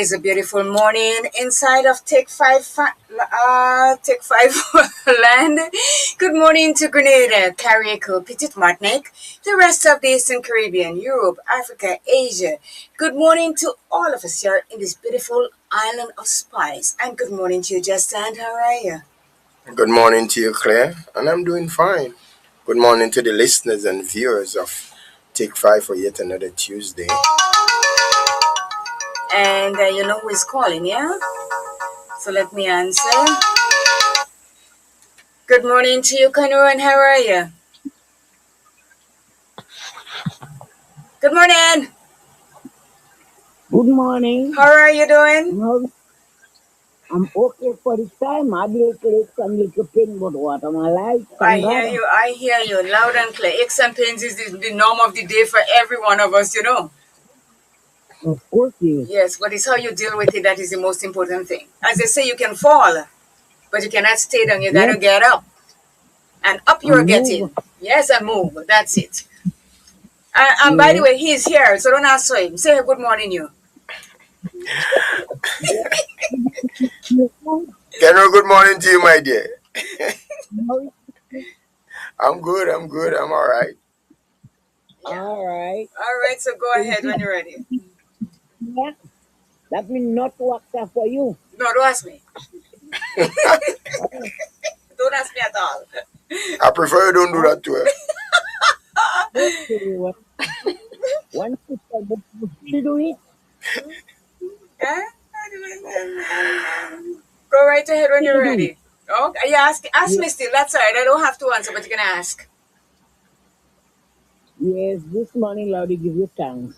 is a beautiful morning inside of Take Five land. Good morning to Grenada, Carriacou, Petite Martinique, the rest of the Eastern Caribbean, Europe, Africa, Asia. Good morning to all of us here in this beautiful island of spice. And good morning to you, Jester, and how are you? Good morning to you, Claire, and I'm doing fine. Good morning to the listeners and viewers of Take Five for yet another Tuesday. And you know who is calling, yeah? So let me answer. Good morning to you, Kanu, and how are you? Good morning. Good morning. How are you doing? No, I'm okay for the time. I will take some little pain, but what am I like? I Thank hear God. you. I hear you loud and clear. Aches and pains is the norm of the day for every one of us, you know. Of course, yes. Yes, but it's how you deal with it that is the most important thing. As they say, you can fall, but you cannot stay down. You got Yes, to get up. And up you're and move. getting. Yes, and move. That's it. And by the Yes. way, he's here, so don't answer him. Say good morning, you. General, good morning to you, my dear. No, I'm good, I'm all right. Yeah. all right. All right, so go So ahead when you're ready. yeah, that means not to accept for you. No, don't ask me. Don't ask me at all. I prefer you don't do that to her. Okay, one sister, but you do it. Eh? Go right ahead when you're Still do. ready. Okay, yeah, ask Yes, me still. That's all right. I don't have to answer, but you can ask. yes, this morning, Lord, we give you thanks.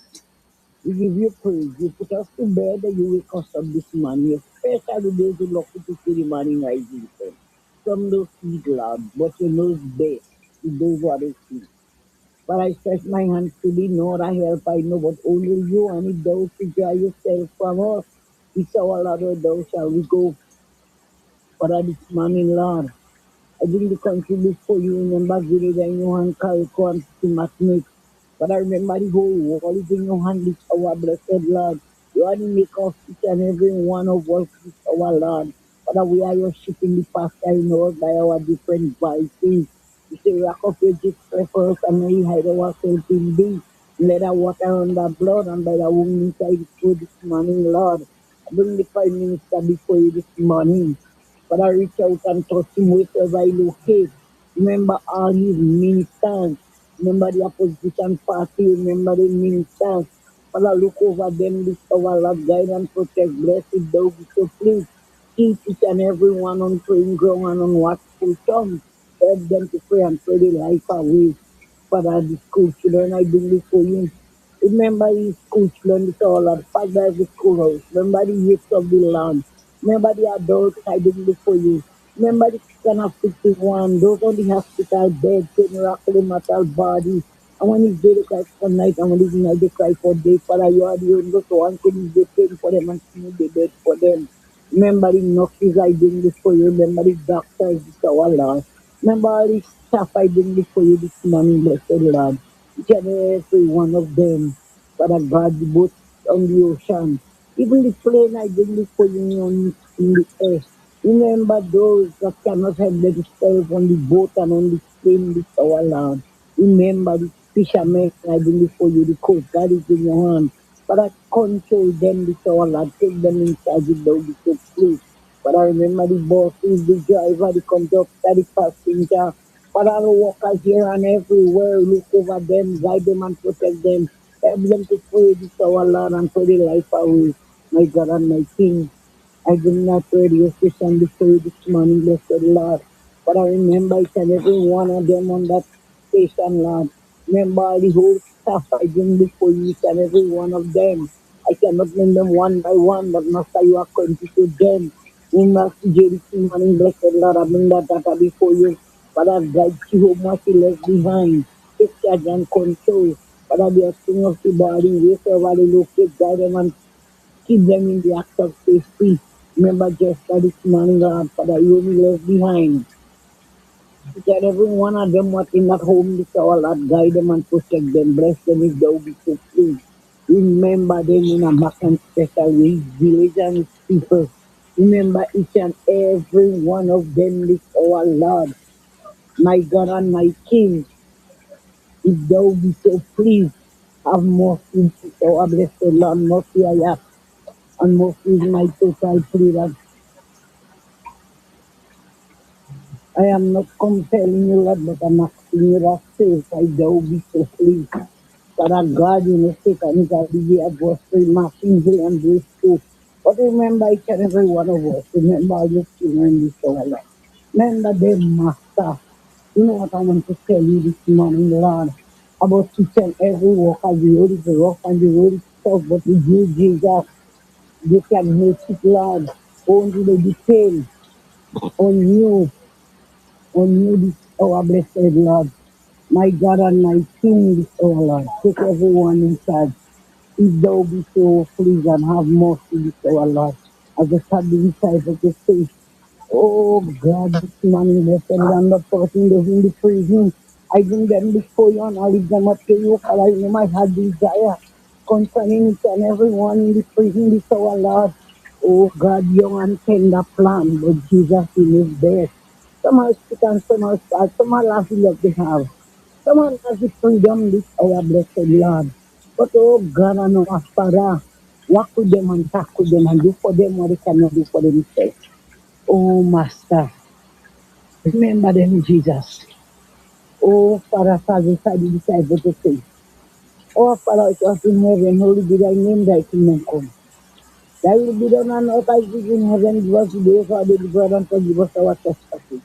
We give you praise. You put us to bed and you wake us up this morning, especially those who lucky to see the morning rising. Some don't see it, Lord, but you know best. You know what it is. But I stretch my hands to thee, Lord, I help, I know, but only you, and if thou withdraw yourself from us, it's our Lord, where thou shall we go. Father, this morning, Lord, I bring the country before you, remember, village in your hand, carry on, to but I remember the whole world is in your hand, it's our blessed Lord. You are the maker of each and every one of us, it's our Lord. Father, we are your sheep in the pasture in us by our different voices. You say, rock of ages, pray for us, and we hide ourselves in thee. Let our water on the blood, and by the wound inside the food this morning, Lord. I bring the Prime Minister before you this morning. Father, reach out and touch him wherever he locates. Remember all his ministers. Remember the opposition party. Remember the ministers. Father, look over them this hour, Lord, guide and protect. Bless it, thou be so pleased. Keep each and every one on praying ground and on watchful tongue. Help them to pray and pray the life away. Father, the school children, I bring before you. Remember the school children, this all, Lord. Father, the schoolhouse. Remember the youth of the land. Remember the adults I bring before you. Remember the chicken of 51, those on the hospital bed, miracle mortal body. And when it's day, they cry for night, and when it's night, they cry for day. Father, you are the only one can be praying for them and see the bed for them. Remember the nurses I bring before you. Remember the doctors, this our Lord. Remember all the staff I bring before you this morning, blessed Lord. Each and every one of them. Father God, the boat on the ocean. Even the plane I bring before you in the air. Remember those that cannot help themselves on the boat and on the plane this our Lord. Remember the fishermen I bring before you, the coast God is in your hand. But I control them this our Lord. Take them in charge if thou be so please. But I remember the bosses, the driver, the conductor, the passenger. But I workers here and everywhere. Look over them, guide them and protect them. Help them to pray this our Lord and pray the life away. My God and my King. I do not radio station before you this morning, blessed Lord. But I remember each and every one of them on that station, Lord. Remember the whole staff I bring before you, each and every one of them. I cannot name them one by one, but Master, you are acquainted to them. Remember CJ this morning, blessed Lord, I bring that data before you. But I guide you home what you left behind. Take charge and control. But I be a king of the body, wherever they locate, guide them and keep them in the act of safety. Remember just that this morning, God, Father, you will be left behind. That every one of them what in that home this hour, Lord, guide them and protect them. Bless them if thou be so pleased. Remember them in a back and special way, village and its people. Remember each and every one of them, this our Lord, my God and my King. If thou be so pleased, have mercy, our blessed Lord, mercy I ask, and mercy is my total plea that I am not compelling you, Lord, but I'm asking you to save, I thou be so pleased. Father God, you know, Satan is a busy adversary, machine and grace too. But remember each and every one of us. Remember all your children this our Lord. Remember them, Master. You know what I want to tell you this morning, Lord, about each and every walk of the road is rough and the road is tough, but with you, Jesus, you can make it, Lord. Only the depend on you, this our blessed Lord. My God and my King, this our Lord. Take everyone inside. If thou be so pleased and have mercy, this our Lord. As the had the disciples to say, oh God, this morning, blessed and the person those in the prison. I bring them before you and I leave them up to you, for I know my heart desire concerning each and everyone in the prison, this our Lord. Oh God, young and tender plan, but Jesus in his best. Some are sick and some are sad, some are laughing love they have. Someone has the freedom this our blessed Lord. But oh God and our Father, walk with them and talk with them and do for them what they cannot do for themselves. Oh Master, remember them, Jesus. Oh Father, Father, Father, disciple to say. Oh Father, it was in heaven, holy be thy name, thy kingdom come. Thy will be done on earth as it is in heaven. Give us today our daily bread and forgive us our trespasses.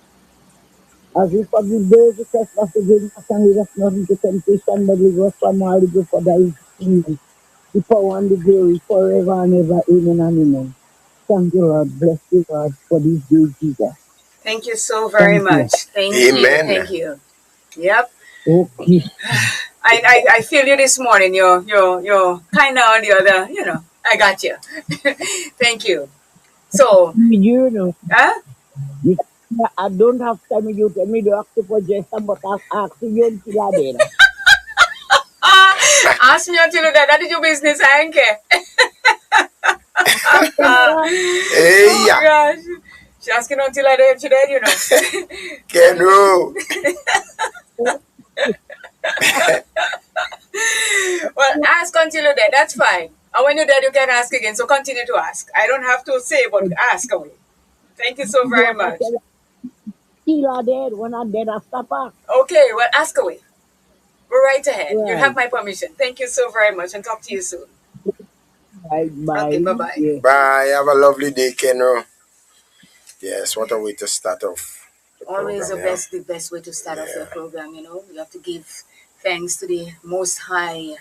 As we forgive those who trespass against us, and lead us not into temptation, but deliver us from all evil, for thy is the kingdom, the power and the glory forever and ever. Amen and amen. Thank you, Lord. Bless you, Lord, for this day, Jesus. Thank you so very Thank you. much. Thank you. Amen. Thank you. Yep. Okay. I feel you this morning. You're kind of on the other. I got you. Thank you. So, You know, huh? you, I don't have time you tell me to ask you for just but I'm asking you until I did. Ask me until that. That is your business. I don't care. Hey, Oh my yeah. gosh. She asking until I did today. Kenu. Well, ask until you're dead. That's fine. And when you're dead, you can ask again. So continue to ask. I don't have to say, but ask away. Thank you so very What I much. tell you, till I dead, when I dead, I stop back. Okay, well, ask away. Go right ahead. You have Right, my permission. Thank you so very much and talk to you soon. right, Okay, bye. bye bye. Yeah. Bye. Have a lovely day, Kenu. Yes, what a way to start off the Always program, yeah? the best way to start off your Yeah. program. You have to give thanks to the Most High,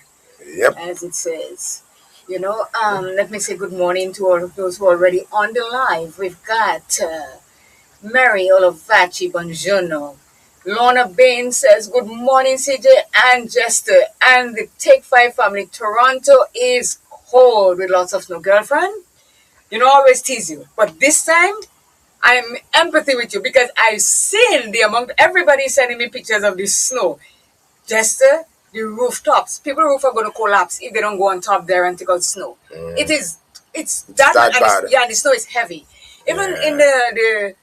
Yep. as it says. Let me say good morning to all of those who are already on the live. We've got Mary Olavachi Bonjourno. Lorna Bain says, good morning, CJ and Jester. And the Take Five family. Toronto is cold with lots of snow. Girlfriend, I always tease you. But this time, I'm empathy with you because I've seen the amount, everybody sending me pictures of this snow. Jester, the rooftops. People roof are going to collapse if they don't go on top there and take out snow. It is, it's It's that much, that and bad. yeah, the snow is heavy. Even in Yeah. the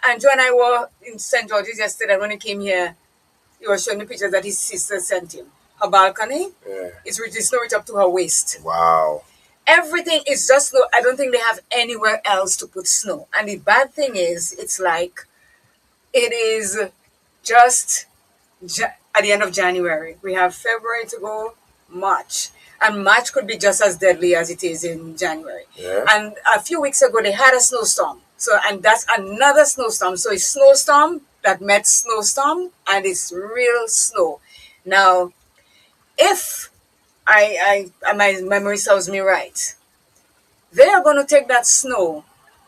Andrew and I were in St. George's yesterday when he came here. He was showing me pictures that his sister sent him. Her balcony Yeah. is with the snow reach up to her waist. Wow. Everything is just snow. I don't think they have anywhere else to put snow. And the bad thing is, it's like it is just at the end of January. We have February to go, March. And March could be just as deadly as it is in January. Yeah. And a few weeks ago, they had a snowstorm. So, and that's another snowstorm. So, it's snowstorm that met snowstorm, and it's real snow. Now, if my memory serves me right, they are going to take that snow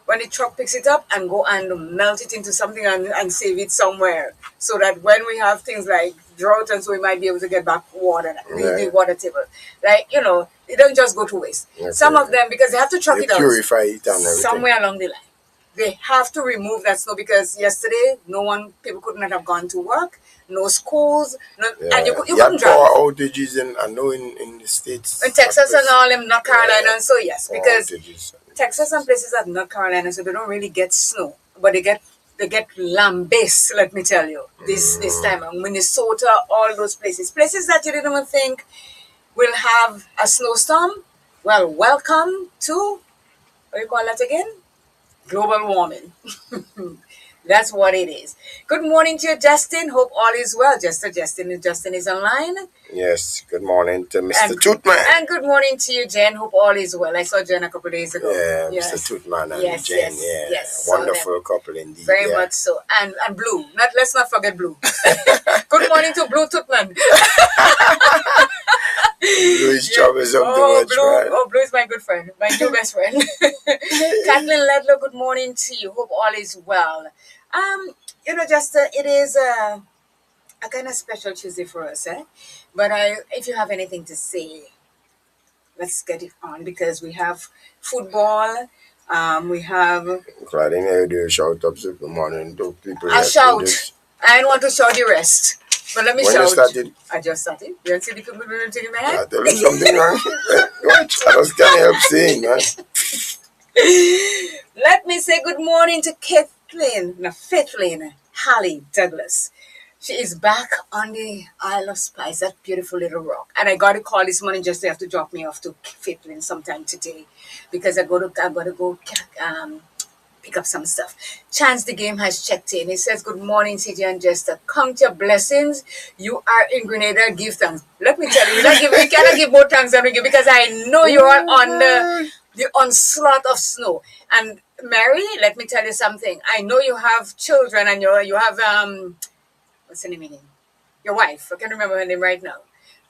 when the truck picks it up and go and melt it into something and save it somewhere so that when we have things like drought and so we might be able to get back water, the Yeah. water table. Like, it don't just go to waste. Some of Okay. them, because they have to truck They it out purify it and everything. somewhere along the line. They have to remove that snow because yesterday people could not have gone to work, no schools, and Yeah, you you had couldn't power drive. outages in I know in the In states at Texas and first. all in North Carolina, Yeah, and so yes, power because outages and Texas and business. places at North Carolina, so they don't really get snow, but they get lambasted. Let me tell you, this Mm, time, Minnesota, all those places that you didn't even think will have a snowstorm. Well, welcome to what do you call that again? Global warming. That's what it is. Good morning to you, Justin. Hope all is well. Justin is online. yes. Good morning to Mr. And Tootman. and good morning to you, Jen. Hope all is well. I saw Jen a couple days ago. Yeah, Mr. Yes, Tootman and yes, Jane. yes, Yeah, yes. Saw them wonderful couple indeed. very Yeah. much so. And Blue. Let's not forget Blue. Good morning to Blue Tutman. Louis Yeah. travels up too much, man. Blue is my good friend, my new best friend. Kathleen Ledlow. Good morning to you. Hope all is well. Um, just it is a kind of special Tuesday for us, eh? But if you have anything to say, let's get it on because we have football. We have Glad in here do shout up good morning to people a rest in shout. this. I don't want to shout the rest, but let me When you shout. started, I just started. You don't see the people doing in my head? I tell you something, man. Watch, I just can't help saying, man. Let me say good morning to Kathleen Hallie Douglas. She is back on the Isle of Spice, that beautiful little rock. And I got a call this morning just to have to drop me off to Kathleen sometime today because I got to go pick up some stuff. Chance the game has checked in. It says, good morning, CJ and Jester. Count your blessings. You are in Grenada. Give thanks. Let me tell you, we cannot give more thanks than we give because I know you are Oh, on man. the onslaught of snow. And Mary, let me tell you something. I know you have children and you have what's her name again? Your wife. I can't remember her name right now.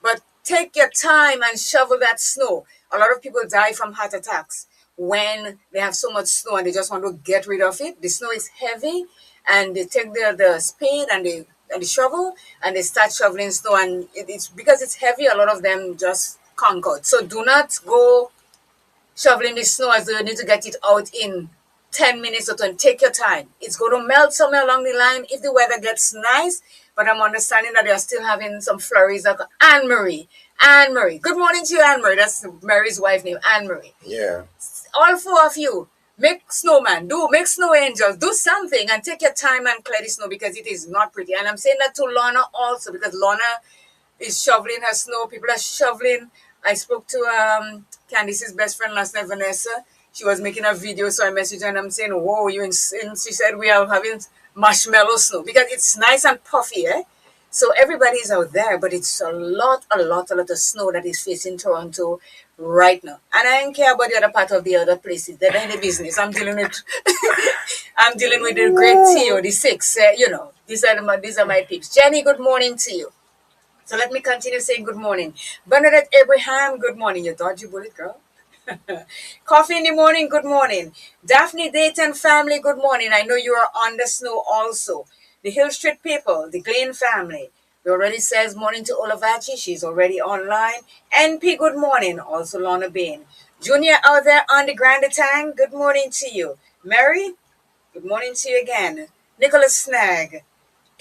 But take your time and shovel that snow. A lot of people die from heart attacks when they have so much snow and they just want to get rid of it. The snow is heavy, and they take the spade and the shovel and they start shoveling snow. And it's because it's heavy. A lot of them just conquered. So do not go shoveling the snow as though you need to get it out in 10 minutes or 20. Take your time. It's going to melt somewhere along the line if the weather gets nice. But I'm understanding that they're still having some flurries. Anne Marie. Anne Marie. Good morning to you, Anne Marie. That's Mary's wife name, Anne Marie. Yeah. All four of you, make snowman, make snow angels, do something and take your time and clear the snow because it is not pretty. And I'm saying that to Lorna also because Lorna is shoveling her snow. People are shoveling. I spoke to Candice's best friend last night, Vanessa. She was making a video, so I messaged her and I'm saying, whoa, you insane. She said, we are having marshmallow snow because it's nice and puffy, eh? So everybody's out there, but it's a lot of snow that is facing Toronto right now. And I don't care about the other part of the other places. They're in the business. I'm dealing with the great T or the six. These are my peeps. Jenny, good morning to you. So let me continue saying good morning. Bernadette Abraham, good morning. You dodgy bullet, girl. Coffee in the morning, good morning. Daphne Dayton family, good morning. I know you are on the snow also. The Hill Street people, the Glen family. We already says morning to Olavachi. She's already online. NP, good morning. Also Lorna Bain. Junior out there on the Grand Tang, good morning to you. Mary, good morning to you again. Nicholas Snag.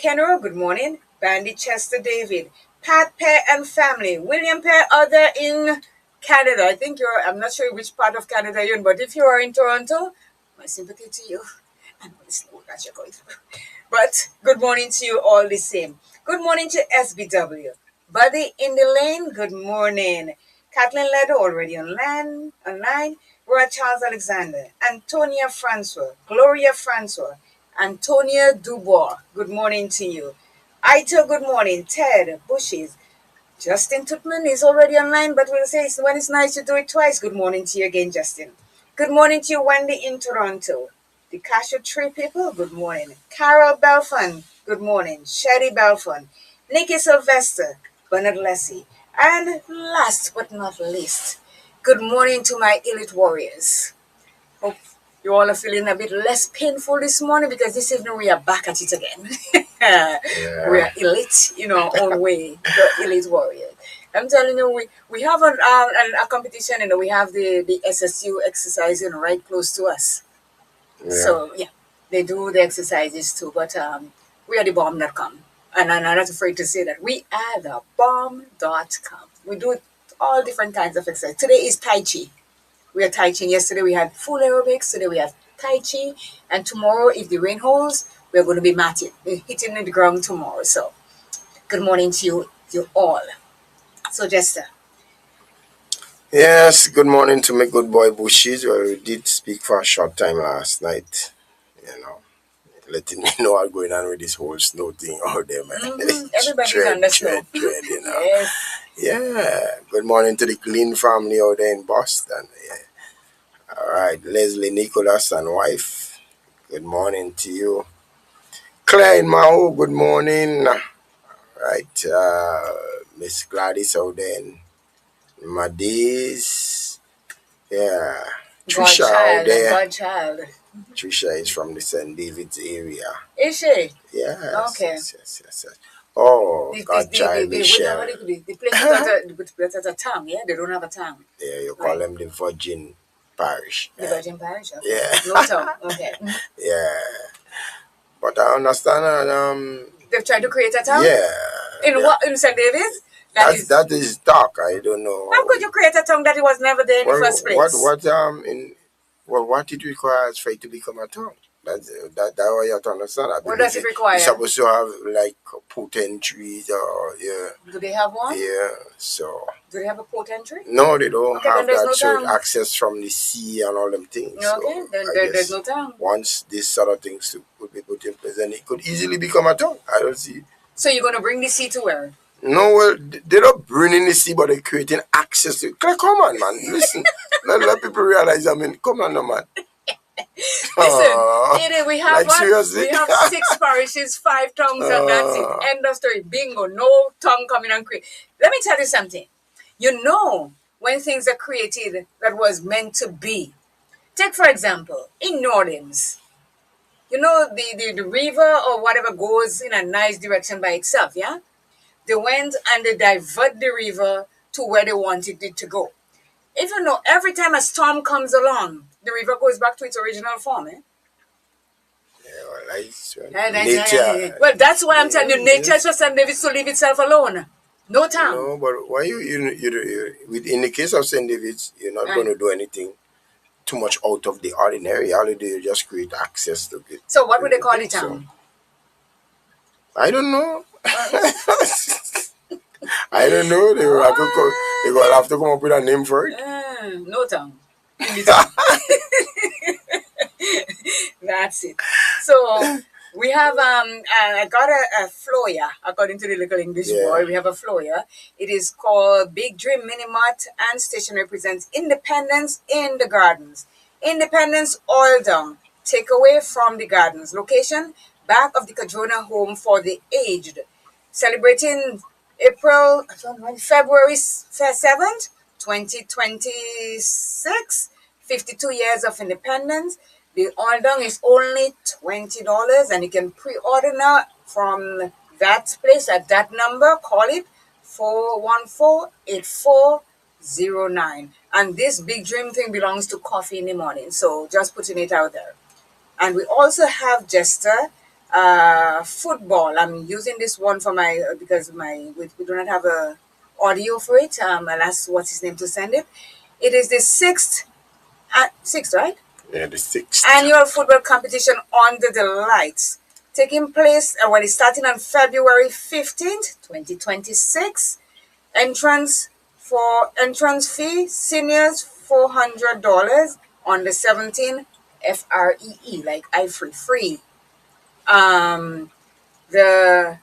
Kenro, good morning. Bandy Chester David. Pat Pear and family. William Pear out there in Canada. I'm not sure which part of Canada you're in, but if you are in Toronto, my sympathy to you. I know the snow that you're going through. But good morning to you all the same. Good morning to SBW. Buddy in the lane, good morning. Kathleen Ledo already online. Roy Charles Alexander. Antonia Francois. Gloria Francois. Antonia Dubois, good morning to you. Ito, good morning. Ted Bushes. Justin Tutman is already online, but we'll say when it's nice to do it twice. Good morning to you again, Justin. Good morning to you, Wendy in Toronto. The Cashew Tree people, good morning. Carol Belfon, good morning. Sherry Belfon. Nikki Sylvester, Bernard Leslie. And last but not least, good morning to my elite warriors. Hope you all are feeling a bit less painful this morning because this evening we are back at it again. We Yeah. are elite in our own way, the elite warriors. I'm telling you, we have a competition, we have the SSU exercise, right close to us. Yeah. So yeah, they do the exercises too. But we are the bomb.com. And I'm not afraid to say that we are the bomb.com. We do all different kinds of exercise. Today is Tai Chi. We are Tai Chi. Yesterday we had full aerobics. Today we have Tai Chi. And tomorrow, if the rain holds, we're going to be matting. We're hitting the ground tomorrow. So good morning to you all. So Jester, Yes, good morning to my good boy Bushies. Well, we did speak for a short time last night, you know, letting me know what's going on with this whole snow thing out there, man. It's everybody's on the snow. dread. Yes. Yeah, good morning to the Clean family out there in Boston. Yeah. All right, Leslie, Nicholas, and wife. Good morning to you. Claire and Mao, good morning. Right, Miss Gladys out there in Madis. Yeah, Trisha out Godchild and there. Godchild. Trisha is from the St. David's area. Is she? Yes, Okay. yes. Oh, This Godchild Michelle. the place that has a town, yeah? They don't have a town. Yeah, you call Right. them the Virgin Parish. The Virgin Parish, okay. Yeah, There's no town. Okay. yeah. But I understand that, They've tried to create a town? yeah. In Yeah. what in St. David's? That is talk. I don't How know. could you create a town that it was never there in the Well, first place? what it requires for it to become a town? That what you have to understand. I What believe does it require? you're supposed to have like potent trees or yeah, Do they have one? yeah. So Do they have a port entry? no, they don't Okay, then have there's that. no So it town. access from the sea and all them things. Okay, So then I there's guess no town. once this sort of things could be put in place, then it could easily become a town. I don't see. So you're gonna bring the sea to where? No, well, they're not burning the sea, but they're creating access to it. Come on, man. Listen, let people realize. I mean, come on, no, man. Listen, we have like what? seriously? We have 6 parishes, 5 tongues, and that's it. End of story. Bingo. No tongue coming and create. Let me tell you something. You know, when things are created that was meant to be. Take, for example, in New Orleans, you know, the river or whatever goes in a nice direction by itself, yeah? They went and they divert the river to where they wanted it to go. Even though every time a storm comes along, the river goes back to its original form, eh? Nature. Well, that's why I'm telling you, nature is for St. David's to leave itself alone. No town. No, but why in the case of St. David's, you're not going to do anything too much out of the ordinary. All you do is just create access to it. So what would they call the town? I don't know. I don't know. They will have to come up with a name for it. No town. That's it. So we have I got a flyer according to the little English boy. We have a flyer. It is called Big Dream Mini Mart and Station represents independence in the gardens. Independence oil down. Takeaway from the gardens. Location back of the Cadrona Home for the Aged. Celebrating February 7th, 2026. 52 years of independence. The order is only $20 and you can pre-order now from that place at that number. Call it 414-8409. And this big dream thing belongs to Coffee in the Morning. So just putting it out there. And we also have Jester football. I'm using this one for because we do not have a audio for it. I'll ask what's his name to send it. It is the sixth, right? Yeah, the 6th annual football competition under the lights, taking place it's starting on February 15th, 2026. Entrance fee, seniors $400, on the 17th, FREE, like I free. Um, the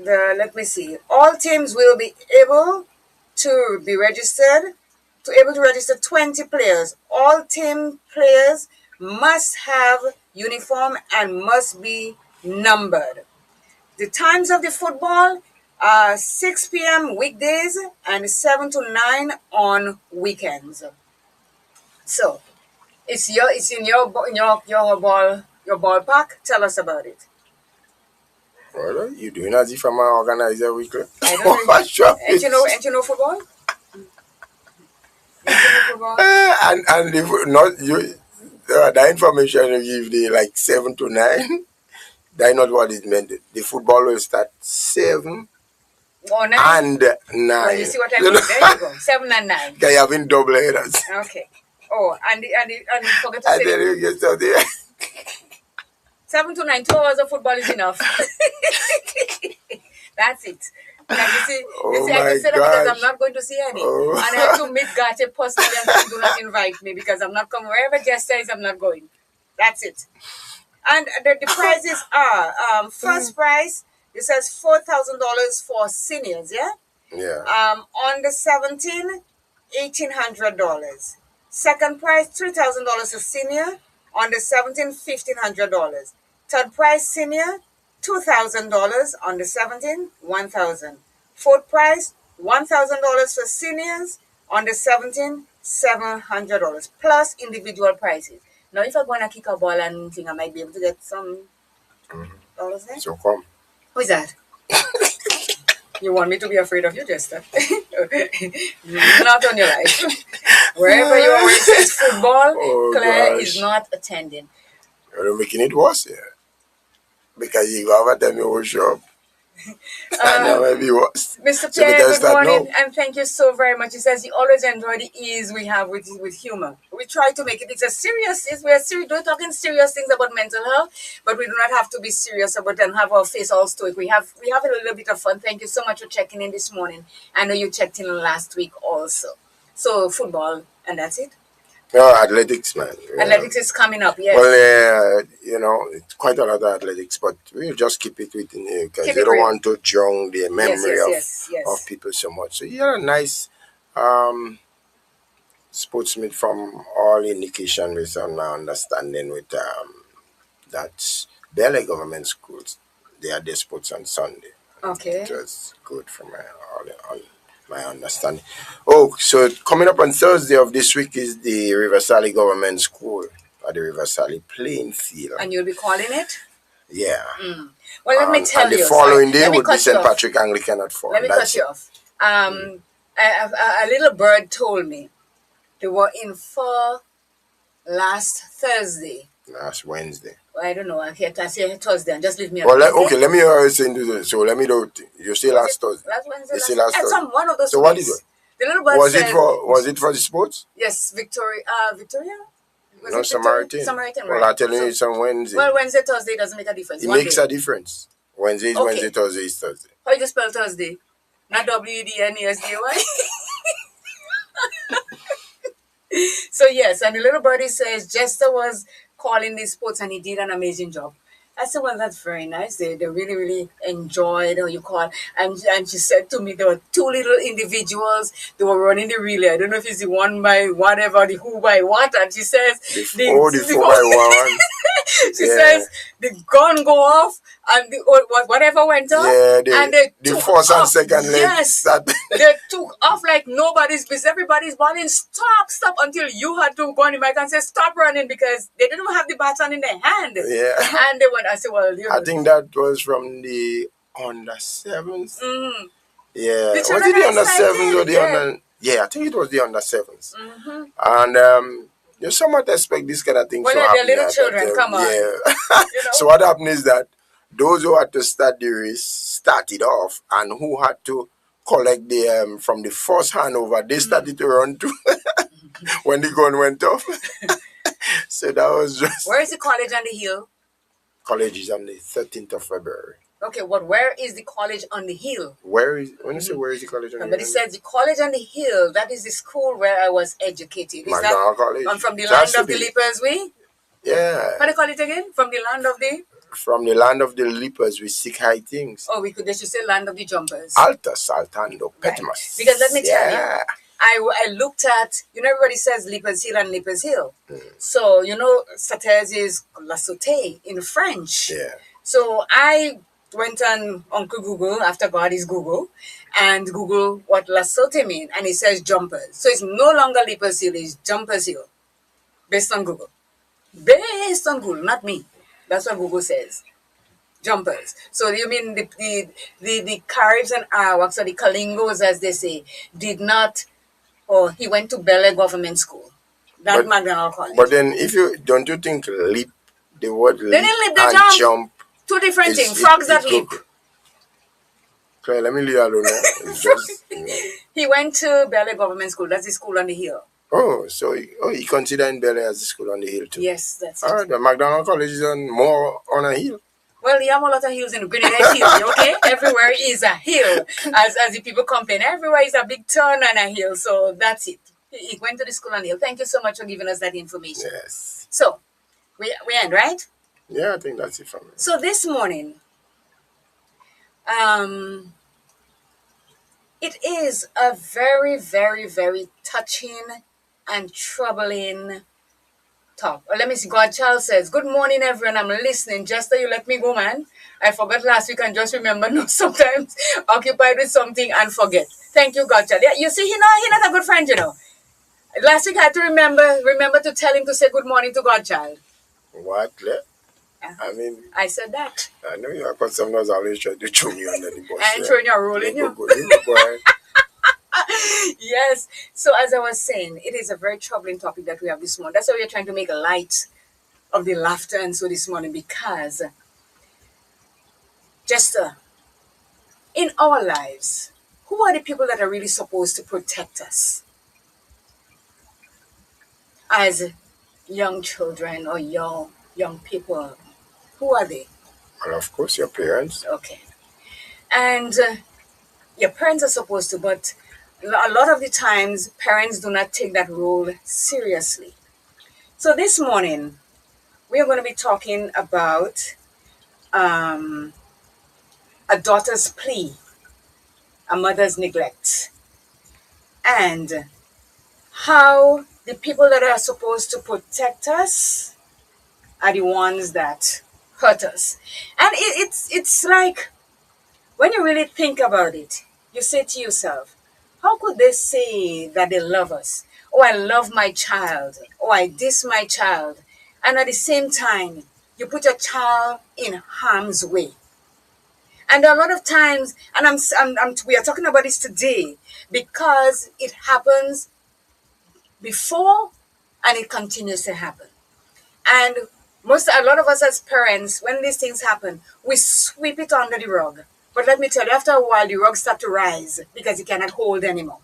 let me see. All teams will be able to be registered able to register 20 players. All team players must have uniform and must be numbered. The times of the football are 6 p.m. weekdays and 7 to 9 on weekends. So it's in your ballpark. Tell us about it. Well, you doing as if I'm an organizer weekly? I don't know. Ain't you know football? And if not you, The information you give the like 7 to 9, that's not what it meant. The football will start 7 or 9? and 9. Well, you see what I mean? There you go. 7 and 9. They having double headers. Okay. Oh, and forget to And then say you get something. 7 to 9, 2 hours of football is enough. That's it. And Oh I my can say that because I'm gosh. not going to see any. Oh. And I have to meet Garte personally and do not invite me because I'm not coming. Wherever Jester is, I'm not going. That's it. And the prizes are first prize, it says $4,000 for seniors, yeah? Yeah. On the 17th, $1,800. Second prize, $3,000 a senior. On the 17th, $1,500. Third prize, senior, $2,000. On the 17th, $1,000. Fourth prize, $1,000 for seniors. On the 17th, $700 plus individual prizes. Now, if I'm going to kick a ball and think I might be able to get some dollars there. So come. Who is that? You want me to be afraid of you, Jester? Not on your life. Wherever you are, where it says football, Oh, Claire gosh. is not attending. You're making it worse here. Because you go over them, you will show up. And that might be worse. Mr. So we Pierre, can good start morning, now. and thank you so very much. He says he always enjoy the ease we have with humor. We try to make it. It's a serious. We're serious. We're talking serious things about mental health, but we do not have to be serious about and have our face all stoic. We have a little bit of fun. Thank you so much for checking in this morning. I know you checked in last week also. So football, and that's it. No, athletics, man. Yeah. Athletics is coming up. Yes. Well, yeah, it's quite a lot of athletics, but we'll just keep it within here because Keep you it don't real. want to drown the memory Yes. of people so much. So you're a nice sportsman from all indication with my understanding with that Bele government schools. They are their sports on Sunday. Okay. It was good for all my understanding. Oh, so coming up on Thursday of this week is the River Sally Government School at the River Sally playing field. And you'll be calling it? Yeah. Well, let me tell And the you. following day Let me would be cut you St. off. Patrick Anglican at 4. Let me cut you off. A little bird told me they were in for last Thursday. Last Wednesday. Well, I don't know. I say Thursday and just leave me Well, alone. okay, let me send you this. So let me know. You say last Thursday. Last Wednesday. You say last and Thursday. some one of those. So what did you? The little bird Was said, it for the sports? Yes, Victoria. Victoria. Was No, it Victoria? Samaritan. Samaritan, Well, right. I'm telling you, it's on Wednesday. Well, Wednesday, Thursday doesn't make a difference. It One makes day. a difference. Wednesday is Okay. Wednesday, Thursday is Thursday. How you spell Thursday? Not WEDNESDY. So yes, and the little birdie says Jester was calling these sports and he did an amazing job. I said, well, that's very nice. They really, really enjoyed how you call. And she said to me, there were two little individuals. They were running the relay. I don't know if it's the one by whatever, the who by what. And she says, The 4 by 1. She says the gun go off and whatever went off. Yeah, and they the took first and off. second leg. Yes, they took off like nobody's business. Everybody's running. Stop until you had to go on the mic and say stop running because they didn't have the baton in their hand. Yeah. And they went. I said, well, I think that was from the under 7s. Mm-hmm. Yeah. The Was children it the are under 7s or the excited, under? Yeah, I think it was the under 7s. Mm-hmm. And you somewhat expect this kind of thing Well, to they're happen. little children. Come on. Yeah. You know? So what happened is that those who had to start the race started off, and who had to collect the from the first handover, they started to run too when the gun went off. So that was just. Where is the college on the hill? College is on the 13th of February. Okay, where is the college on the hill? When you say where is the college on the Somebody hill? says the college on the hill. That is the school where I was educated. Is McDonald College. I'm from the That land should of the be. leapers, we? Yeah. How do you call it again? From the land of the... From the land of the leapers, we seek high things. Oh, they should say land of the jumpers. Alta, Saltando, Right. Petmas. Because let me tell you, Yeah. I looked at, everybody says Leapers Hill and Leapers Hill. So, Sautez is La Saute in French. Yeah. So I went on Uncle Google, after God is Google, and Google what La Saute means, and it says jumpers. So it's no longer Leapers Hill, it's Jumpers Hill, based on Google. Based on Google, not me. That's what Google says. Jumpers. So you mean the Caribs and Arawaks, or the Kalingos, as they say, did not, or he went to Bele Government School. that But McDonald but College. then if you don't you think leap, the word They leap didn't leap, they and jump. jump Two different is things. Frogs that it could. leap. Okay, let me leave it alone now. It's just He went to Bel Government School. That's the school on the hill. oh, so he considered Bel Air as a school on the hill too. Yes, that's All it. right, the McDonald College is on more on a hill. Well, you have a lot of hills in Grenada. Is hilly, okay? Everywhere is a hill. As the people complain, everywhere is a big turn and a hill. So that's it. He went to the school on the hill. Thank you so much for giving us that information. Yes. So we end, right? Yeah, I think that's it from me. So this morning, um, it is a very, very, very touching and troubling talk. Let me see. Godchild says, "Good morning, everyone. I'm listening. Just that you let me go, man. I forgot last week and just remember. No, sometimes occupied with something and forget. Thank you, Godchild. Yeah, you see, he not a good friend, you know. Last week I had to remember to tell him to say good morning to Godchild. What? Yeah, I mean, I said that. I know you are because sometimes I always try to throw me under the bus. I ain't throwing your role Yeah, in go, you. go, you go, go ahead. Yes. So as I was saying, it is a very troubling topic that we have this morning. That's why we're trying to make light of the laughter and so this morning because just in our lives, who are the people that are really supposed to protect us as young children or young people? Who are they? Well, of course, your parents. Okay. And your parents are supposed to, but a lot of the times parents do not take that role seriously. So this morning we are going to be talking about um, a daughter's plea, a mother's neglect, and how the people that are supposed to protect us are the ones that hurt us. And it's like when you really think about it, you say to yourself, how could they say that they love us? Oh, I love my child. Oh, I diss my child. And at the same time, you put your child in harm's way. And a lot of times, and we are talking about this today because it happens before and it continues to happen. And a lot of us as parents, when these things happen, we sweep it under the rug. But let me tell you, after a while, the rug starts to rise because it cannot hold anymore.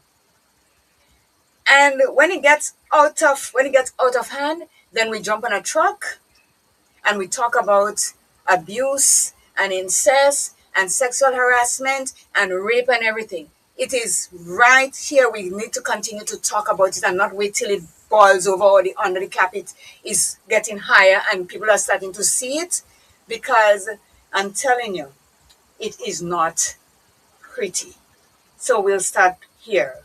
And when it gets out of hand, then we jump on a truck and we talk about abuse and incest and sexual harassment and rape and everything. It is right here. We need to continue to talk about it and not wait till it boils over or under the carpet is getting higher and people are starting to see it because I'm telling you, it is not pretty. So we'll start here.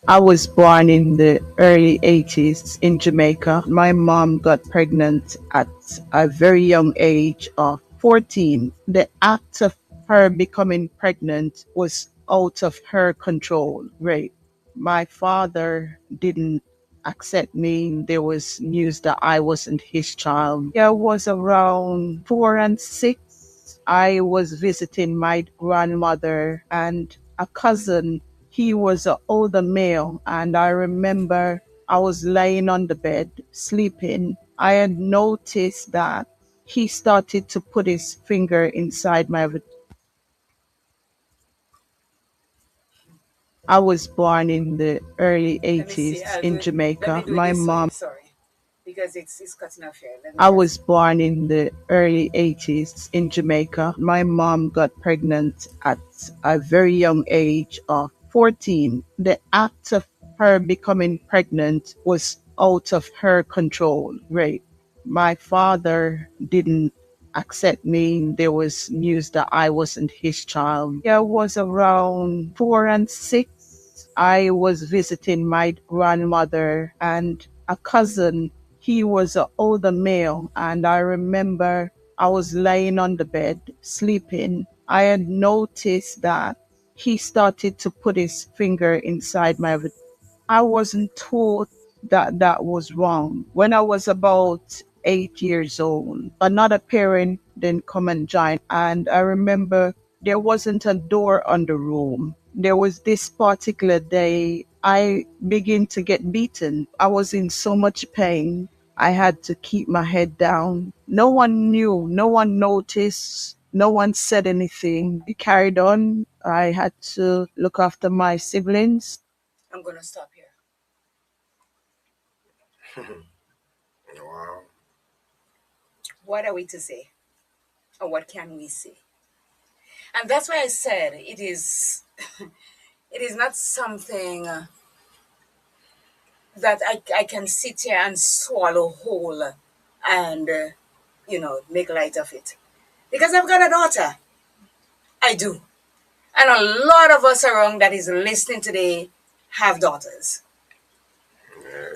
I was born in the early 80s in Jamaica. My mom got pregnant at a very young age of 14. The act of her becoming pregnant was out of her control. Right. My father didn't accept me. There was news that I wasn't his child. I was around 4 and 6. I was visiting my grandmother and a cousin. He was an older male, and I remember I was laying on the bed sleeping. I had noticed that he started to put his finger inside my. I was born in the early Let me see. 80s I'll do in it. Let me Jamaica. do it My this way. mom. Sorry. Because it's cutting off here. Let me I just. was born in the early 80s in Jamaica. My mom got pregnant at a very young age of 14. The act of her becoming pregnant was out of her control. Right. My father didn't accept me. There was news that I wasn't his child. I was around 4 and 6. I was visiting my grandmother and a cousin. He was an older male, and I remember I was laying on the bed sleeping. I had noticed that he started to put his finger inside my. I wasn't taught that that was wrong. When I was about 8 years old, another parent then come and join, and I remember there wasn't a door on the room. There was this particular day I begin to get beaten. I was in so much pain. I had to keep my head down. No one knew, no one noticed, no one said anything. We carried on. I had to look after my siblings. I'm going to stop here. Wow. What are we to say? Or what can we say? And that's why I said it is not something that I can sit here and swallow whole and, make light of it. Because I've got a daughter. I do. And a lot of us around that is listening today have daughters.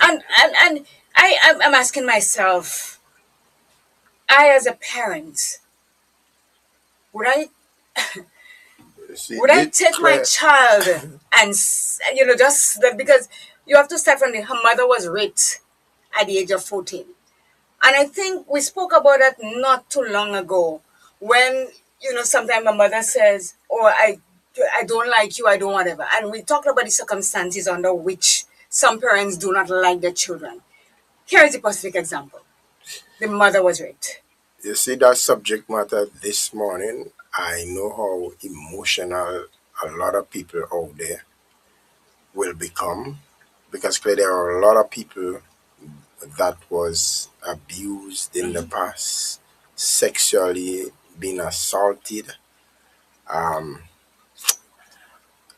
And I'm asking myself, I as a parent, would I See, would I this take my Claire, child and just that because you have to start from her mother was raped at the age of 14. And I think we spoke about that not too long ago when, sometimes my mother says, oh, I don't like you, I don't whatever. And we talked about the circumstances under which some parents do not like their children. Here is a specific example. The mother was raped. you see that subject matter this morning. I know how emotional a lot of people out there will become because clearly there are a lot of people that was abused in the past, sexually being assaulted, um,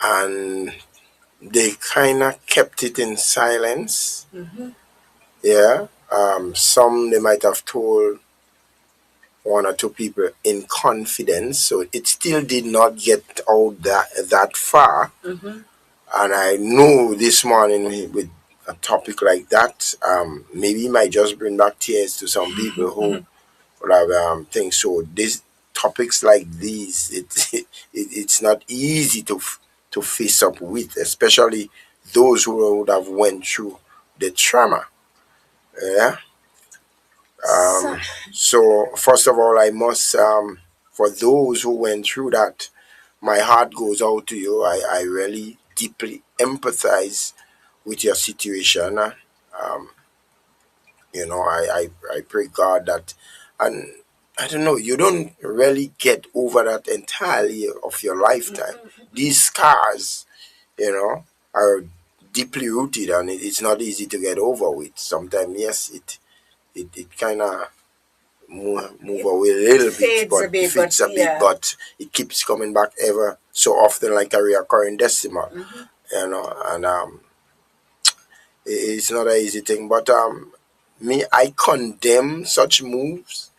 and they kind of kept it in silence. Yeah. Some they might have told one or two people in confidence, so it still did not get out that far. And I know this morning with a topic like that, maybe it might just bring back tears to some people who would have things. So these topics like these, it's not easy to face up with, especially those who would have went through the trauma. Yeah. So, So first of all, I must for those who went through that, my heart goes out to you. I really deeply empathize with your situation. I pray God that, and I don't know, you don't really get over that entirely of your lifetime. These scars, are deeply rooted, and it's not easy to get over with. Sometimes, yes, it kind of move it away a little bit, fades a but bit, if but it's a bit, yeah. but it keeps coming back ever so often, like a recurring decimal, and it's not an easy thing. But me, I condemn such moves.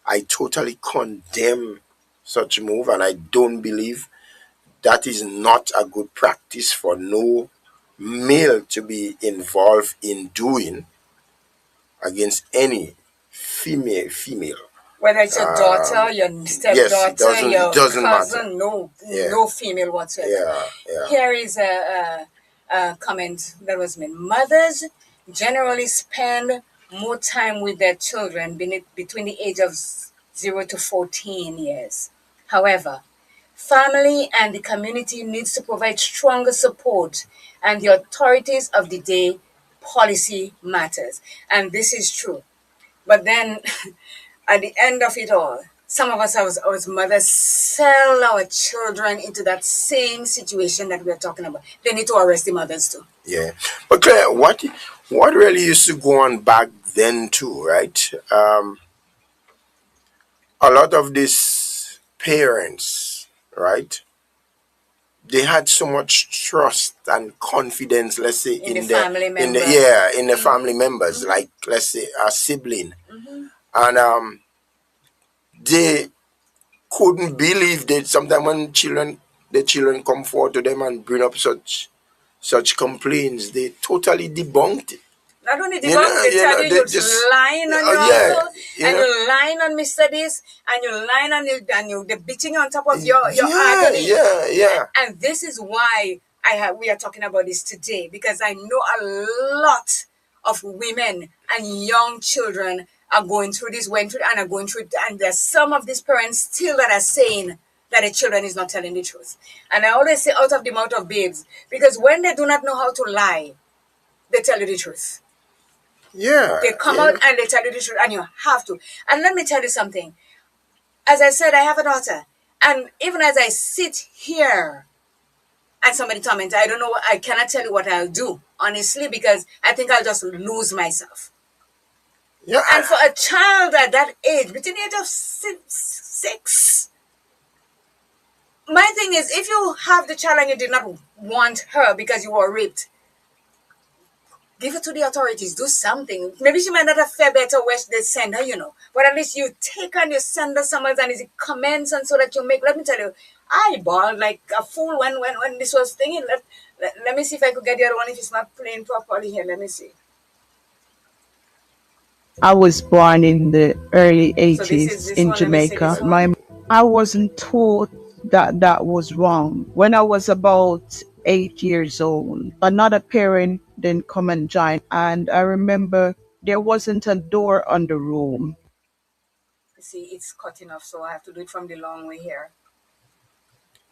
I totally condemn such move, and I don't believe that is not a good practice for no male to be involved in doing against any female. Whether it's your daughter, your Yes, it stepdaughter, doesn't. It your doesn't matter. cousin, no, Yeah, no female whatsoever. yeah, yeah. Here is a comment that was made. Mothers generally spend more time with their children between the age of 0 to 14 years. However, family and the community needs to provide stronger support, and the authorities of the day policy matters. And this is true. But then at the end of it all, some of us as mothers sell our children into that same situation that we're talking about. They need to arrest the mothers too. Yeah. But Claire, what really used to go on back then too, right? A lot of these parents, right? They had so much trust and confidence, let's say, In the family in the member. yeah, in the family members, like let's say a sibling. And they couldn't believe that sometimes when the children come forward to them and bring up such complaints, they totally debunked it. Not only debunk, they tell you They you're just lying on your yeah, uncle, and you're lying on Mr. This, and you're lying on they're beating you on top of your yeah, agony. yeah. And this is why we are talking about this today, because I know a lot of women and young children are going through this, went through and are going through it, and there's some of these parents still that are saying, that the children is not telling the truth. And I always say out of the mouth of babes, because when they do not know how to lie, they tell you the truth. Yeah, They come out yeah. and they tell you the truth, and you have to. And let me tell you something. As I said, I have a daughter. And even as I sit here and somebody comments, I don't know, I cannot tell you what I'll do, honestly, because I think I'll just lose myself. Yeah, And for a child at that age, between the age of six, my thing is, if you have the child and you did not want her because you were raped, give it to the authorities. Do something. Maybe she might not have fair better where they send her. But at least you take and you send her somewhere and is it comments and so that you make. Let me tell you, I bawled like a fool when this was thinking. Let me see if I could get the other one if it's not playing properly here. Let me see. I was born in the early So this is 80s this in one. Let me see Jamaica. this one. I wasn't taught that that was wrong. When I was about 8 years old, another parent then come and join, and I remember there wasn't a door on the room. You see, it's cutting off, so I have to do it from the long way here.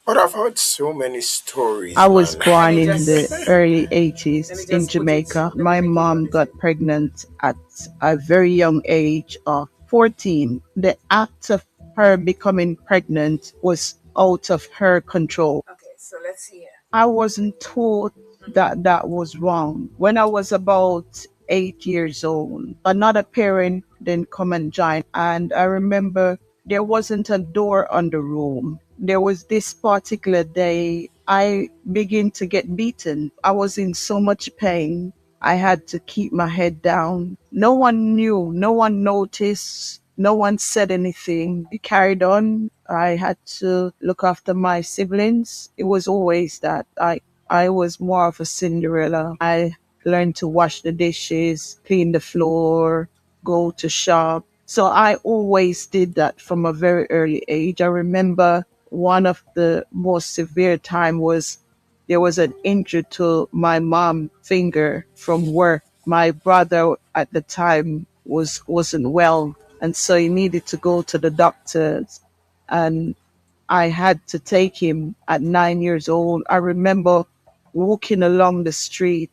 but I've heard so many I stories, was man. Let born me in the just early let me 80s in just put it. Jamaica. Let me My make it mom notice. got pregnant at a very young age of 14. The act of her becoming pregnant was out of her control. Okay, so let's see here. I wasn't taught that that was wrong. When I was about 8 years old, another parent then come and join, and I remember there wasn't a door on the room. There was this particular day I began to get beaten. I was in so much pain. I had to keep my head down. No one knew, no one noticed, no one said anything. It carried on. I had to look after my siblings. It was always that I was more of a Cinderella. I learned to wash the dishes, clean the floor, go to shop. So I always did that from a very early age. I remember one of the most severe time was there was an injury to my mom finger from work. My brother at the time wasn't well, and so he needed to go to the doctors, and I had to take him at 9 years old. I remember walking along the street.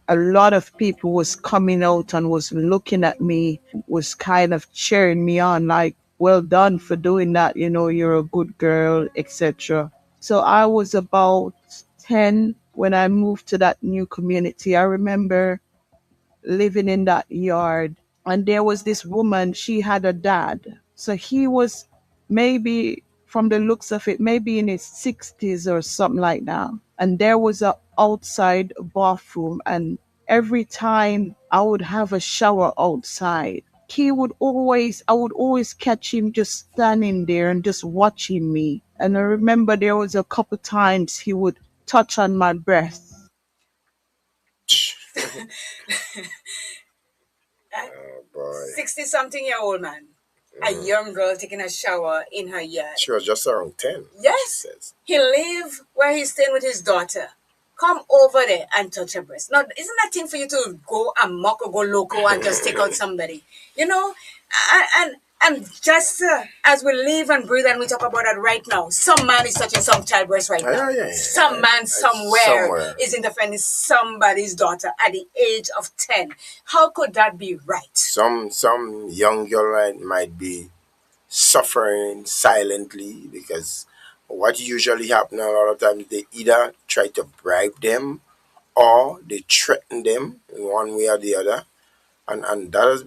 A lot of people was coming out and was looking at me, was kind of cheering me on, like, well done for doing that, you're a good girl, etc. So I was about 10 when I moved to that new community. I remember living in that yard, and there was this woman, she had a dad. So he was maybe, from the looks of it, maybe in his 60s or something like that. And there was a outside bathroom, and every time I would have a shower outside, I would always catch him just standing there and just watching me. And I remember there was a couple times he would touch on my breast. Oh boy. 60 something year old man, a young girl taking a shower in her yard. She was just around 10, she Yes, says. he live where he's staying with his daughter. Come over there and touch her breast. Now, isn't that thing for you to go amok or go loco and just take out somebody? You know, and just as we live and breathe and we talk about that right now, some man is touching some child breast right now. Yeah, yeah, yeah. Some man somewhere Somewhere. is interfering somebody's daughter at the age of 10. How could that be right? Some young girl might be suffering silently because what usually happens a lot of times, they either try to bribe them or they threaten them in one way or the other, and that has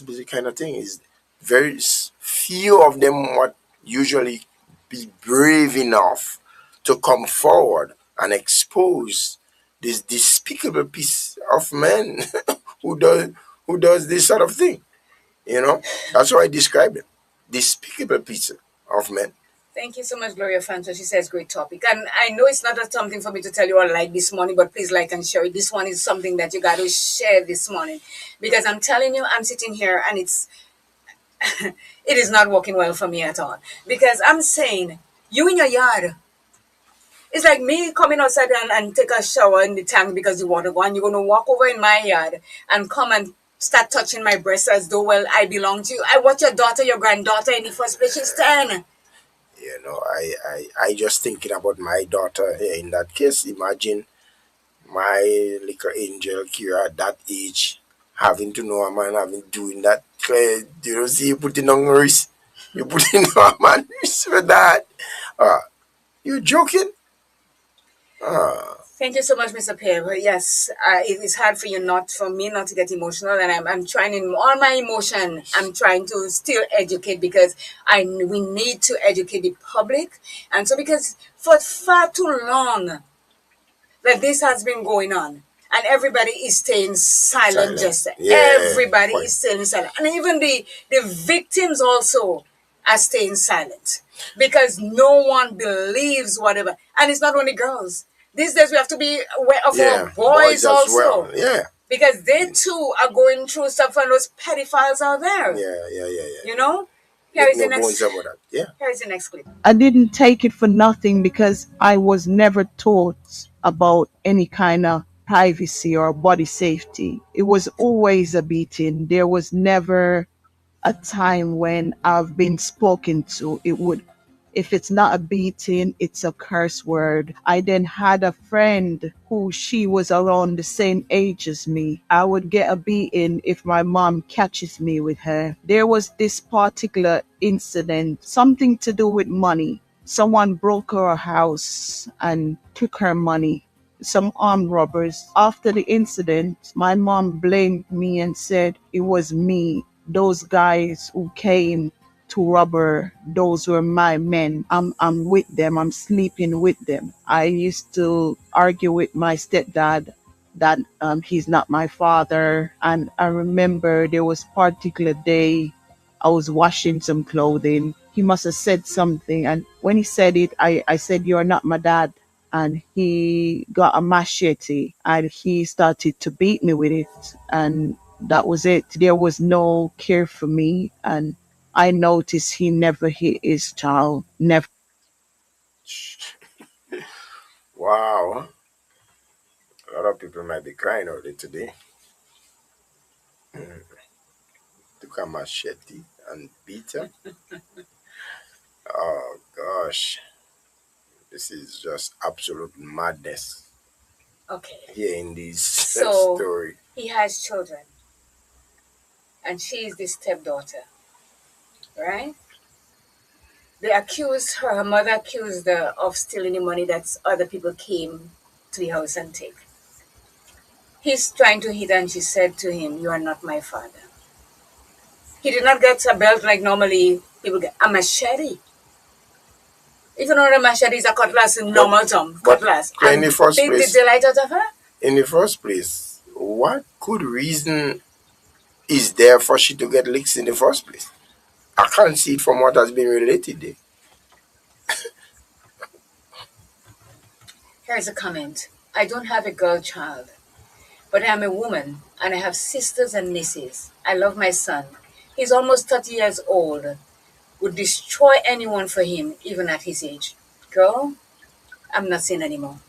been the kind of thing. Is very few of them what usually be brave enough to come forward and expose this despicable piece of man who does this sort of thing. That's how I describe them. Despicable piece of man. Thank you so much, Gloria Fanto. She says great topic. And I know it's not something for me to tell you all like this morning, but please like and share it. This one is something that you got to share this morning. Because I'm telling you, I'm sitting here and it is not working well for me at all. Because I'm saying, you in your yard. It's like me coming outside and take a shower in the tank because the water go, and you're gonna walk over in my yard and come and start touching my breast as though, well, I belong to you. I watch your daughter, your granddaughter in the first place. She's 10. I just thinking about my daughter here in that case. Imagine my little angel Kira at that age having to know a man having doing that. You know, see, you putting on risk. You putting on a man risk for that. You joking? Ah, Thank you so much, Mr. Pear. But yes, it is hard for you not, for me not to get emotional, and I'm trying in all my emotion. I'm trying to still educate because we need to educate the public, and so because for far too long that this has been going on, and everybody is staying silent. silent. Just Yeah. everybody Point. is staying silent, and even the victims also are staying silent because no one believes whatever. And it's not only girls. These days we have to be aware of our Yeah. boys Boys as well. also Yeah. because they too are going through stuff, and those pedophiles are there. Yeah. Yeah. Yeah. You Yeah. know. Here Make is the no next. bones about that. Yeah. Here is the next clip. I didn't take it for nothing because I was never taught about any kind of privacy or body safety. It was always a beating. There was never a time when I've been spoken to. It would, if it's not a beating, it's a curse word. I then had a friend who she was around the same age as me. I would get a beating if my mom catches me with her. There was this particular incident, something to do with money. Someone broke her house and took her money, some armed robbers. After the incident, my mom blamed me and said it was me. Those guys who came to rob her, those were my men. I'm with them. I'm sleeping with them. I used to argue with my stepdad that he's not my father. And I remember there was particular day I was washing some clothing. He must have said something. And when he said it, I said, "You're not my dad." And he got a machete and he started to beat me with it. And that was it. There was no care for me. And I noticed he never hit his child, never. Wow. A lot of people might be crying over it today. Took a machete and beat him. Oh gosh. This is just absolute madness Okay. hearing this So story. he has children, and she is the stepdaughter, right? Her mother accused her of stealing the money that other people came to the house and take. He's trying to hit her, and she said to him, "You are not my father." He did not get a belt like normally people get, a machete. Even though a machete is a cutlass in But normal term, but cutlass, in the and first beat the place, daylight out of her. what good reason is there for she to get licks in the first place? I can't see it from what has been related there. Here's a comment. I don't have a girl child, but I am a woman and I have sisters and nieces. I love my son. He's almost 30 years old. Would destroy anyone for him, even at his age. Girl, I'm not saying anymore.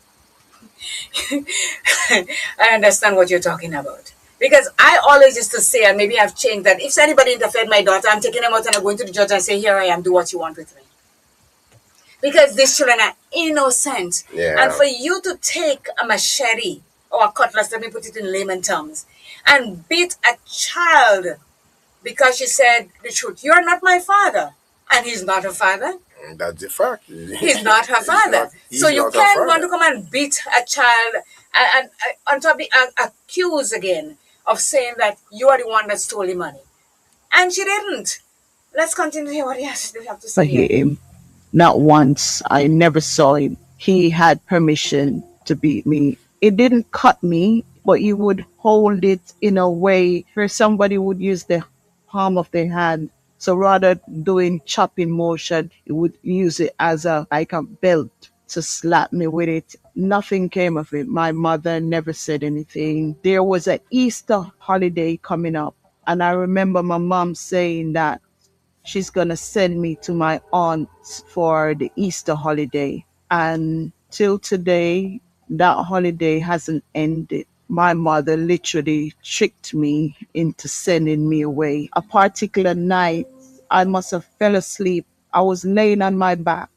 I understand what you're talking about. Because I always used to say, and maybe I've changed that, if anybody interfered my daughter, I'm taking them out and I'm going to the judge and say, here I am, do what you want with me. Because these children are innocent. And Yeah, for you to take a machete or a cutlass, let me put it in layman terms, and beat a child because she said the truth, you're not my father. And he's not her father. that's the fact. He's not her father. So He's you not her can't want father. to come and beat a child and on top be accused again of saying that you are the one that stole the money. And she didn't. Let's continue to hear what he has to have to For say here. him. Not once. I never saw him. He had permission to beat me. It didn't cut me, but he would hold it in a way where somebody would use the palm of their hand. So rather doing chopping motion, he would use it as a like a belt to slap me with it. Nothing came of it. My mother never said anything. There was an Easter holiday coming up, and I remember my mom saying that she's gonna send me to my aunt's for the Easter holiday. And till today, that holiday hasn't ended. My mother literally tricked me into sending me away. A particular night, I must have fell asleep. I was laying on my back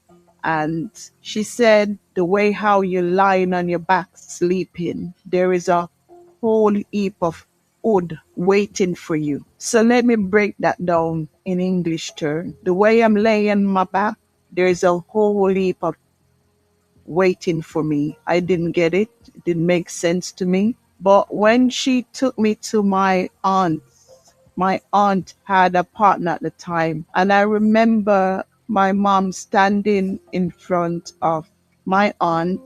And she said, the way how you're lying on your back sleeping, there is a whole heap of wood waiting for you. So let me break that down in English term. The way I'm laying on my back, there is a whole heap of waiting for me. I didn't get it. It didn't make sense to me. But when she took me to my aunt had a partner at the time. And I remember my mom standing in front of my aunt.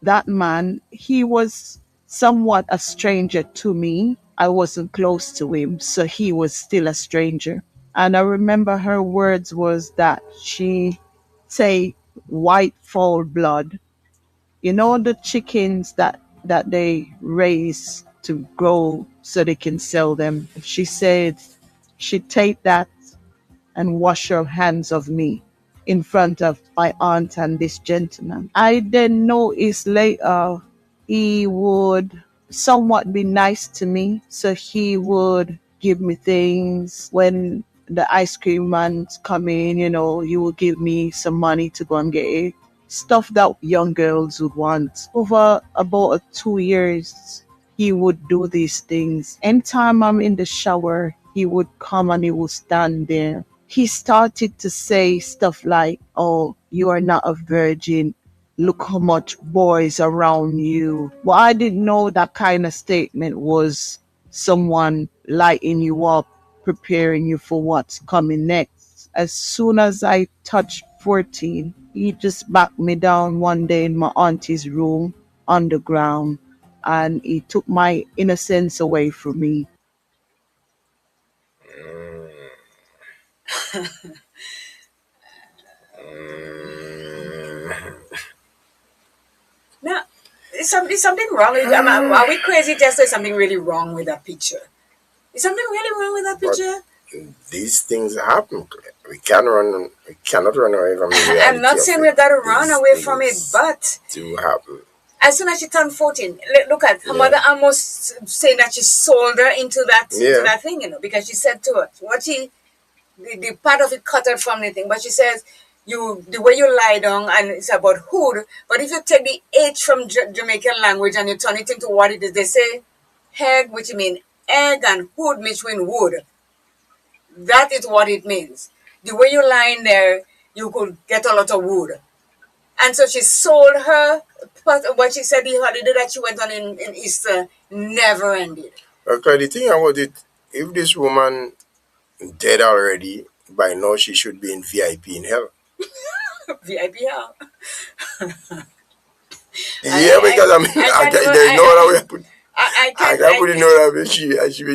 That man, he was somewhat a stranger to me. I wasn't close to him, so he was still a stranger. And I remember her words was that she say white fowl blood, the chickens that they raise to grow so they can sell them. She said she'd take that and wash her hands of me in front of my aunt and this gentleman. I then noticed later he would somewhat be nice to me. So he would give me things when the ice cream man's come in, he would give me some money to go and get it. Stuff that young girls would want. Over about 2 years, he would do these things. Anytime I'm in the shower, he would come and he would stand there. He started to say stuff like, "Oh, you are not a virgin. Look how much boys around you." Well, I didn't know that kind of statement was someone lighting you up, preparing you for what's coming next. As soon as I touched 14, he just backed me down one day in my auntie's room on the ground, and he took my innocence away from me. Now, is something wrong with, are we crazy, just there's something really wrong with that picture? Is something really wrong with that But picture? these things happen. We cannot run away from the I'm not reality of saying it. we've got to run These away from it, things but do happen. as soon as she turned 14, look at her Yeah. mother almost saying that she sold her into Yeah. that thing, because she said to her, the part of it cut her from the thing, but she says, the way you lie down, and it's about hood, but if you take the H from Jamaican language and you turn it into what it is, they say heg, which mean egg, and hood, which mean wood. That is what it means. The way you lie in there, you could get a lot of wood. And so she sold her, but what she said the holiday that she went on in Easter never ended. Okay, the thing about it, if this woman dead already, by now she should be in VIP in hell. VIP how? Yeah, because I mean, I can't even, there's no other way to put. I I can't, can't put it no other way.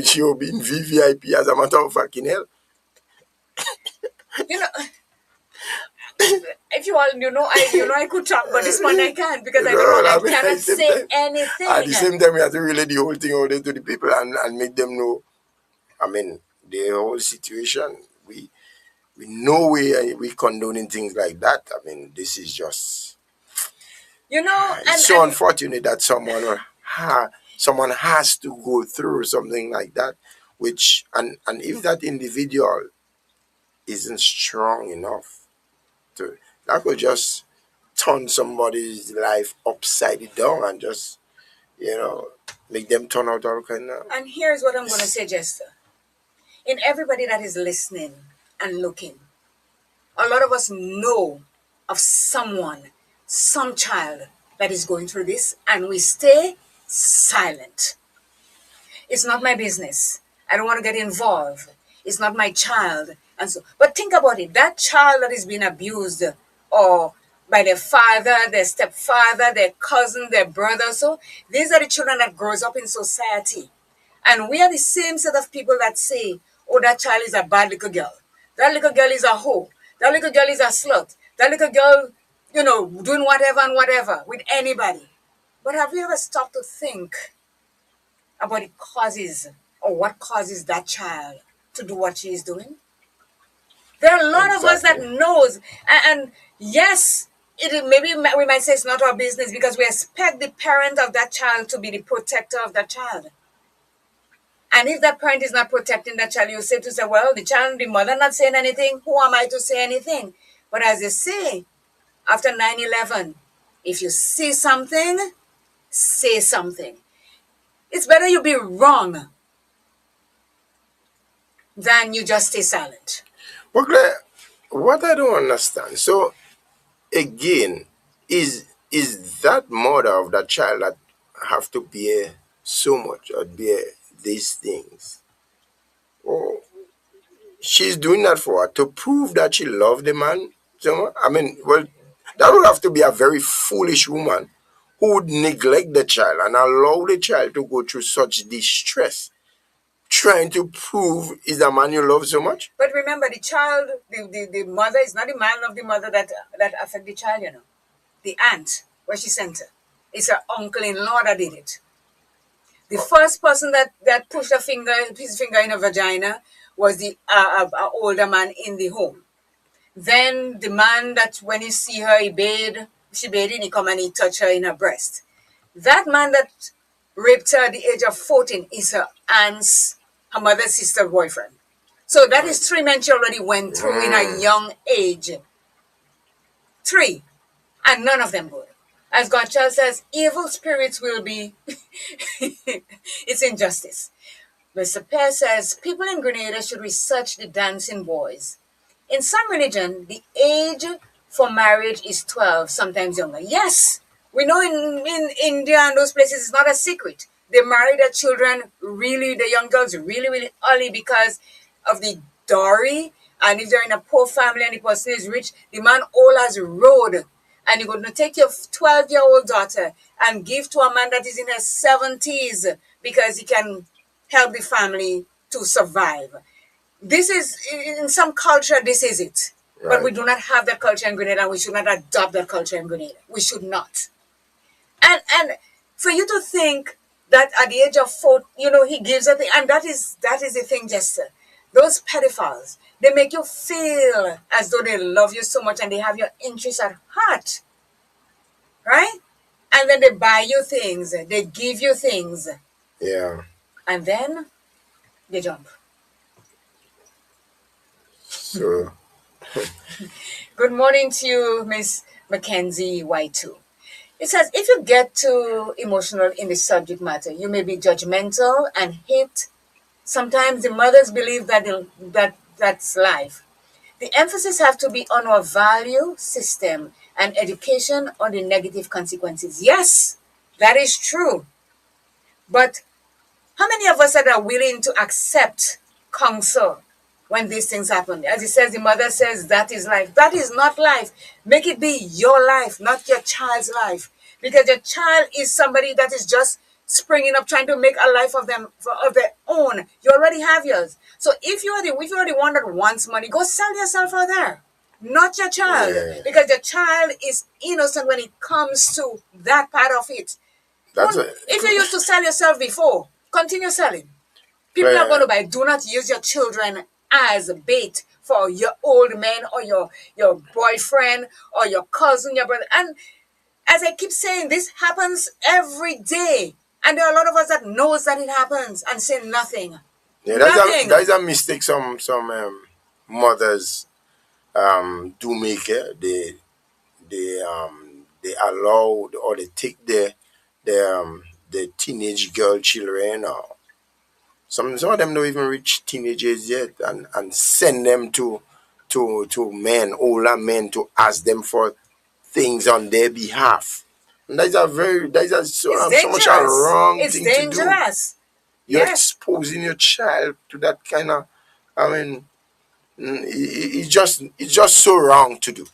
She will be in VVIP as a matter of fucking hell. you know, if you all, I could talk, but this one I can't because I don't know, No, I I mean, cannot say anything. at the same time, we have to relay the whole thing out there to the people and make them know. I mean, the whole situation. We know we condoning things like that. I mean, this is just. It's so And unfortunate that someone has to go through something like that, which and if that individual isn't strong enough to, that could just turn somebody's life upside down and just you know make them turn out all kind of. and here's what I'm going to say, Jester. In everybody that is listening and looking, a lot of us know of someone, some child that is going through this, and we stay silent. It's not my business. I don't want to get involved. It's not my child. And so, but think about it. That child that is being abused or by their father, their stepfather, their cousin, their brother. So these are the children that grows up in society. And we are the same set of people that say, oh, that child is a bad little girl. That little girl is a hoe. That little girl is a slut. That little girl, doing whatever and whatever with anybody. But have you ever stopped to think about the causes or what causes that child to do what she is doing? There are a lot of us that Exactly. knows, and yes, maybe we might say it's not our business because we expect the parent of that child to be the protector of that child. And if that parent is not protecting that child, you say to say, well, the mother not saying anything. Who am I to say anything? But as they say, after 9/11, if you see something, say something. It's better you be wrong than you just stay silent. But Claire, what I don't understand. So again, is that mother of that child that have to bear so much or bear these things? Or she's doing that for her to prove that she loved the man? So, I mean, well, that would have to be a very foolish woman who would neglect the child and allow the child to go through such distress, trying to prove is the man you love so much? But remember, the child, the mother is not the man of the mother that affect the child, you know. The aunt, where she sent her. It's her uncle-in-law that did it. The first person that pushed his finger in her vagina was the older man in the home. Then the man that when he see her, she bathed and he come and he touch her in her breast. That man that raped her at the age of 14 is her mother's sister boyfriend. So that is 3 men she already went through in a young age. 3. And none of them good. As Godchild says, evil spirits will be, it's injustice. Mr. Pear says, people in Grenada should research the dancing boys. In some religion, the age for marriage is 12, sometimes younger. Yes, we know in India and those places, it's not a secret. They marry their children really, the young girls really, really early because of the dowry. And if they're in a poor family and the person is rich, the man all has road. And you're going to take your 12-year-old daughter and give to a man that is in her 70s because he can help the family to survive. This is, in some culture, this is it. Right. But we do not have that culture in Grenada, and we should not adopt that culture in Grenada. We should not. And for you to think that at the age of 4, he gives a thing, and that is the thing, Jester. Those pedophiles, they make you feel as though they love you so much and they have your interests at heart. Right? And then they buy you things, they give you things. Yeah. And then they jump. So. Good morning to you, Miss Mackenzie Y2. It says, if you get too emotional in the subject matter, you may be judgmental and hate. Sometimes the mothers believe that's life. The emphasis have to be on our value system and education on the negative consequences. Yes, that is true. But how many of us are willing to accept counsel when these things happen? As it says, the mother says, that is life. That is not life. Make it be your life, not your child's life. Because your child is somebody that is just springing up, trying to make a life of them of their own. You already have yours. So if you're the one that wants money, go sell yourself out there. Not your child. Yeah. Because your child is innocent when it comes to that part of it. If you used to sell yourself before, continue selling. People are going to buy. Do not use your children as bait for your old man or your boyfriend or your cousin, your brother. And as I keep saying, this happens every day. And there are a lot of us that knows that it happens and say nothing. Yeah, that is a mistake some mothers do make. They allow or they take the teenage girl children, or some of them don't even reach teenagers yet, and send them to men, older men, to ask them for things on their behalf. And that is so much a wrong thing to do. You're exposing your child to that kind of, I mean, it's just so wrong to do.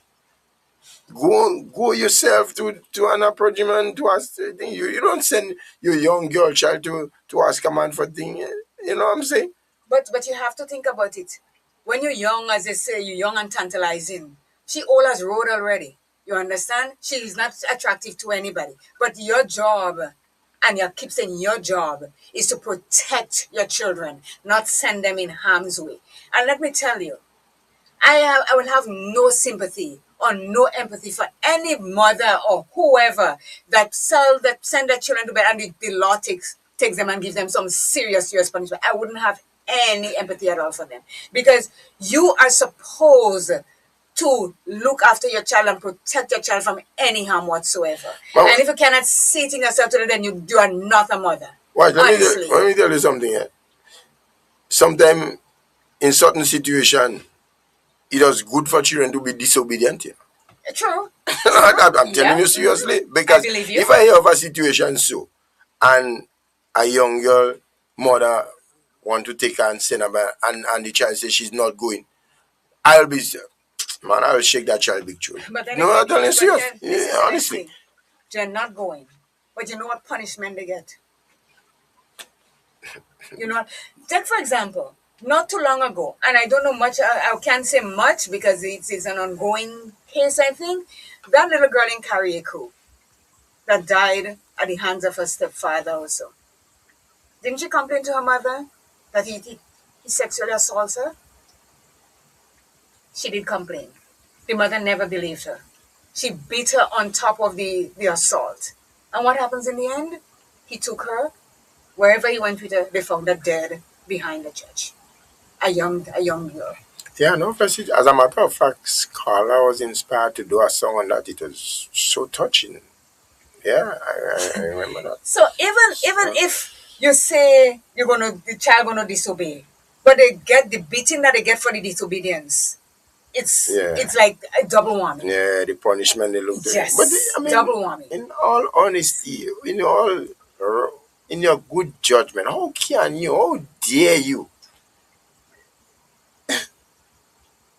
Go yourself to an approachment to ask thing. You don't send your young girl child to ask a man for thing. You know what I'm saying? But you have to think about it. When you're young, as they say, you're young and tantalizing. She all has road already. You understand? She is not attractive to anybody. But your job, and you keep saying your job, is to protect your children, not send them in harm's way. And let me tell you, I will have no sympathy or no empathy for any mother or whoever that send their children to bed and the law takes them and gives them some serious punishment. I wouldn't have any empathy at all for them, because you are supposed to look after your child and protect your child from any harm whatsoever. But And if you cannot see it in yourself today, then you are not a mother. wait, Honestly. let me tell you something here. Sometimes in certain situation, it is good for children to be disobedient. True. True. I'm telling Yeah. you seriously. I Because believe you. if I hear of a situation so, and a young girl mother want to take her and send her back, and the child says she's not going, I'll be, man, I'll shake that child big truly. But then No, I'm again, telling you but serious. then this is Yeah, the next honestly. thing. They're not going. But you know what punishment they get? You know, take for example, not too long ago, and I don't know much, I can't say much because it's an ongoing case, I think. That little girl in Carriacou that died at the hands of her stepfather also. Didn't she complain to her mother that he sexually assaults her? She did complain. The mother never believed her. She beat her on top of the assault. And what happens in the end? He took her. Wherever he went with her, they found her dead behind the church. A young girl. Yeah, no, as a matter of fact, Scarla was inspired to do a song on that. It was so touching. Yeah, I remember that. So even So, if you say the child gonna disobey, but they get the beating that they get for the disobedience, yeah, it's like a double whammy. yeah, the punishment they look to. But Yes, I mean, double whammy. in all honesty, in your good judgment, how can you? How dare you?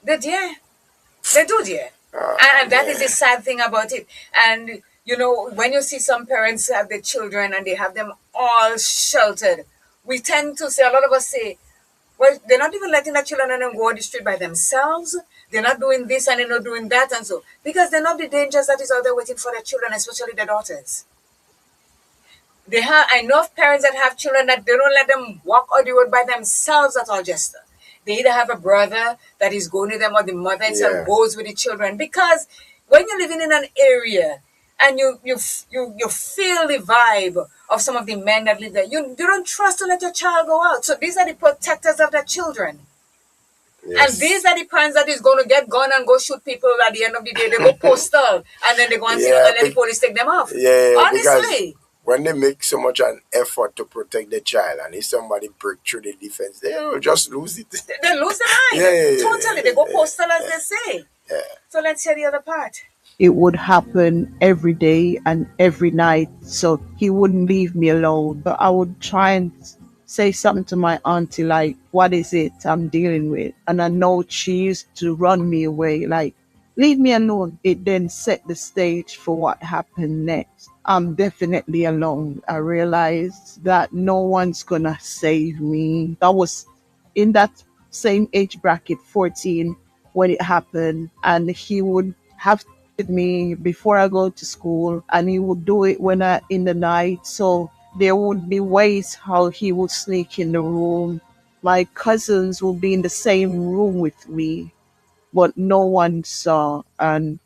They dare. They do dare. And that is the Man. sad thing about it. And when you see some parents have their children and they have them all sheltered, we tend to say, a lot of us say, well, they're not even letting the children and them go on the street by themselves. They're not doing this and they're not doing that and so. Because they know the dangers that is out there waiting for their children, especially their daughters. I know of parents that have children that they don't let them walk on the road by themselves at all, Jester. They either have a brother that is going with them or the mother itself Yeah, goes with the children. Because when you're living in an area and you feel the vibe of some of the men that live there, you don't trust to let your child go out. So these are the protectors of their children. And these yes. are the parents that is going to get gun and go shoot people at the end of the day. They go postal and then they go and sit down Yeah, and let the police take them off. because Honestly. when they make so much an effort to protect the child, and if somebody break through the defense, they will just lose it. They lose their Yeah, mind. yeah, yeah, Totally. yeah, They go yeah, postal as they say. yeah. So let's hear the other part. It would happen every day and every night. So he wouldn't leave me alone. But I would try and say something to my auntie, like, what is it I'm dealing with? And I know she used to run me away, like, leave me alone. It then set the stage for what happened next. I'm definitely alone. I realized that no one's gonna save me. I was in that same age bracket, 14, when it happened, and he would have with me before I go to school, and he would do it when I in the night. So there would be ways how he would sneak in the room. My cousins would be in the same room with me, but no one saw. And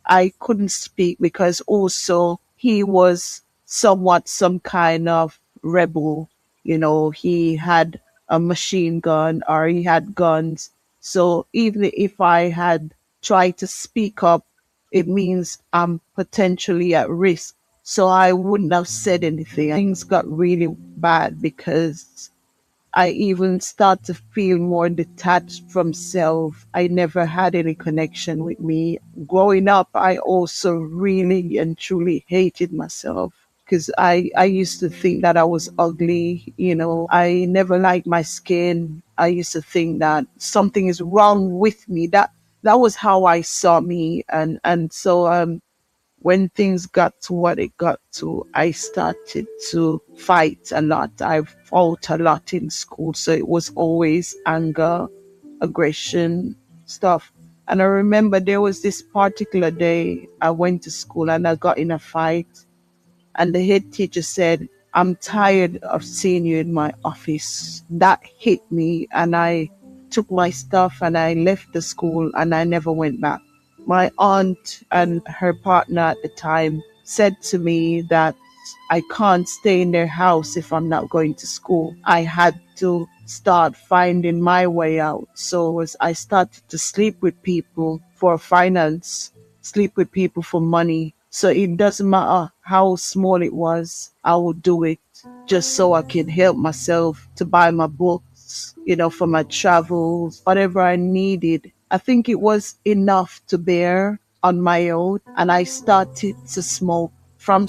I couldn't speak because also he was somewhat some kind of rebel. He had a machine gun or he had guns. So even if I had tried to speak up, it means I'm potentially at risk. So I wouldn't have said anything. Things got really bad because I even start to feel more detached from self. I never had any connection with me. Growing up, I also really and truly hated myself because I used to think that I was ugly. I never liked my skin. I used to think that something is wrong with me. That was how I saw me. And so when things got to what it got to, I started to fight a lot. I fought a lot in school. So it was always anger, aggression, stuff. And I remember there was this particular day I went to school and I got in a fight. And the head teacher said, I'm tired of seeing you in my office. That hit me. And I took my stuff and I left the school and I never went back. My aunt and her partner at the time said to me that I can't stay in their house if I'm not going to school. I had to start finding my way out. So as I started to sleep with people for finance, sleep with people for money. So it doesn't matter how small it was, I would do it just so I can help myself to buy my books, for my travels, whatever I needed. I think it was enough to bear on my own. And I started to smoke from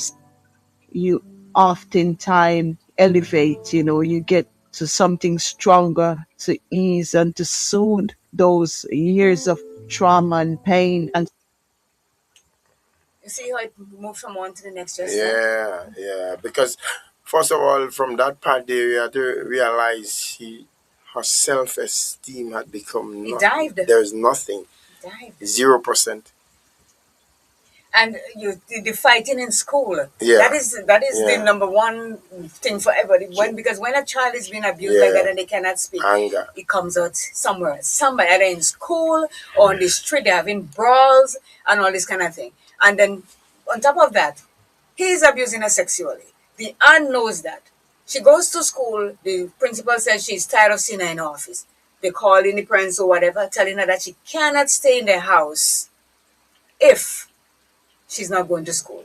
you oftentimes elevate, you get to something stronger to ease and to soothe those years of trauma and pain. And You see how it moved from one to the next, Jester? Yeah, yeah. Because first of all, from that part there, we had to realize her self-esteem had become It nothing. dived. There's nothing, Dived. 0%. And the fighting in school, Yeah, that is the yeah, number one thing for everybody. Because when a child is being abused like that yeah. and they cannot speak, Anger. it comes out somewhere, somebody either in school or on the street. They're having brawls and all this kind of thing. And then on top of that, he's abusing her sexually. The aunt knows that. She goes to school. The principal says she's tired of seeing her in office. They call in the parents or whatever, telling her that she cannot stay in the house if she's not going to school.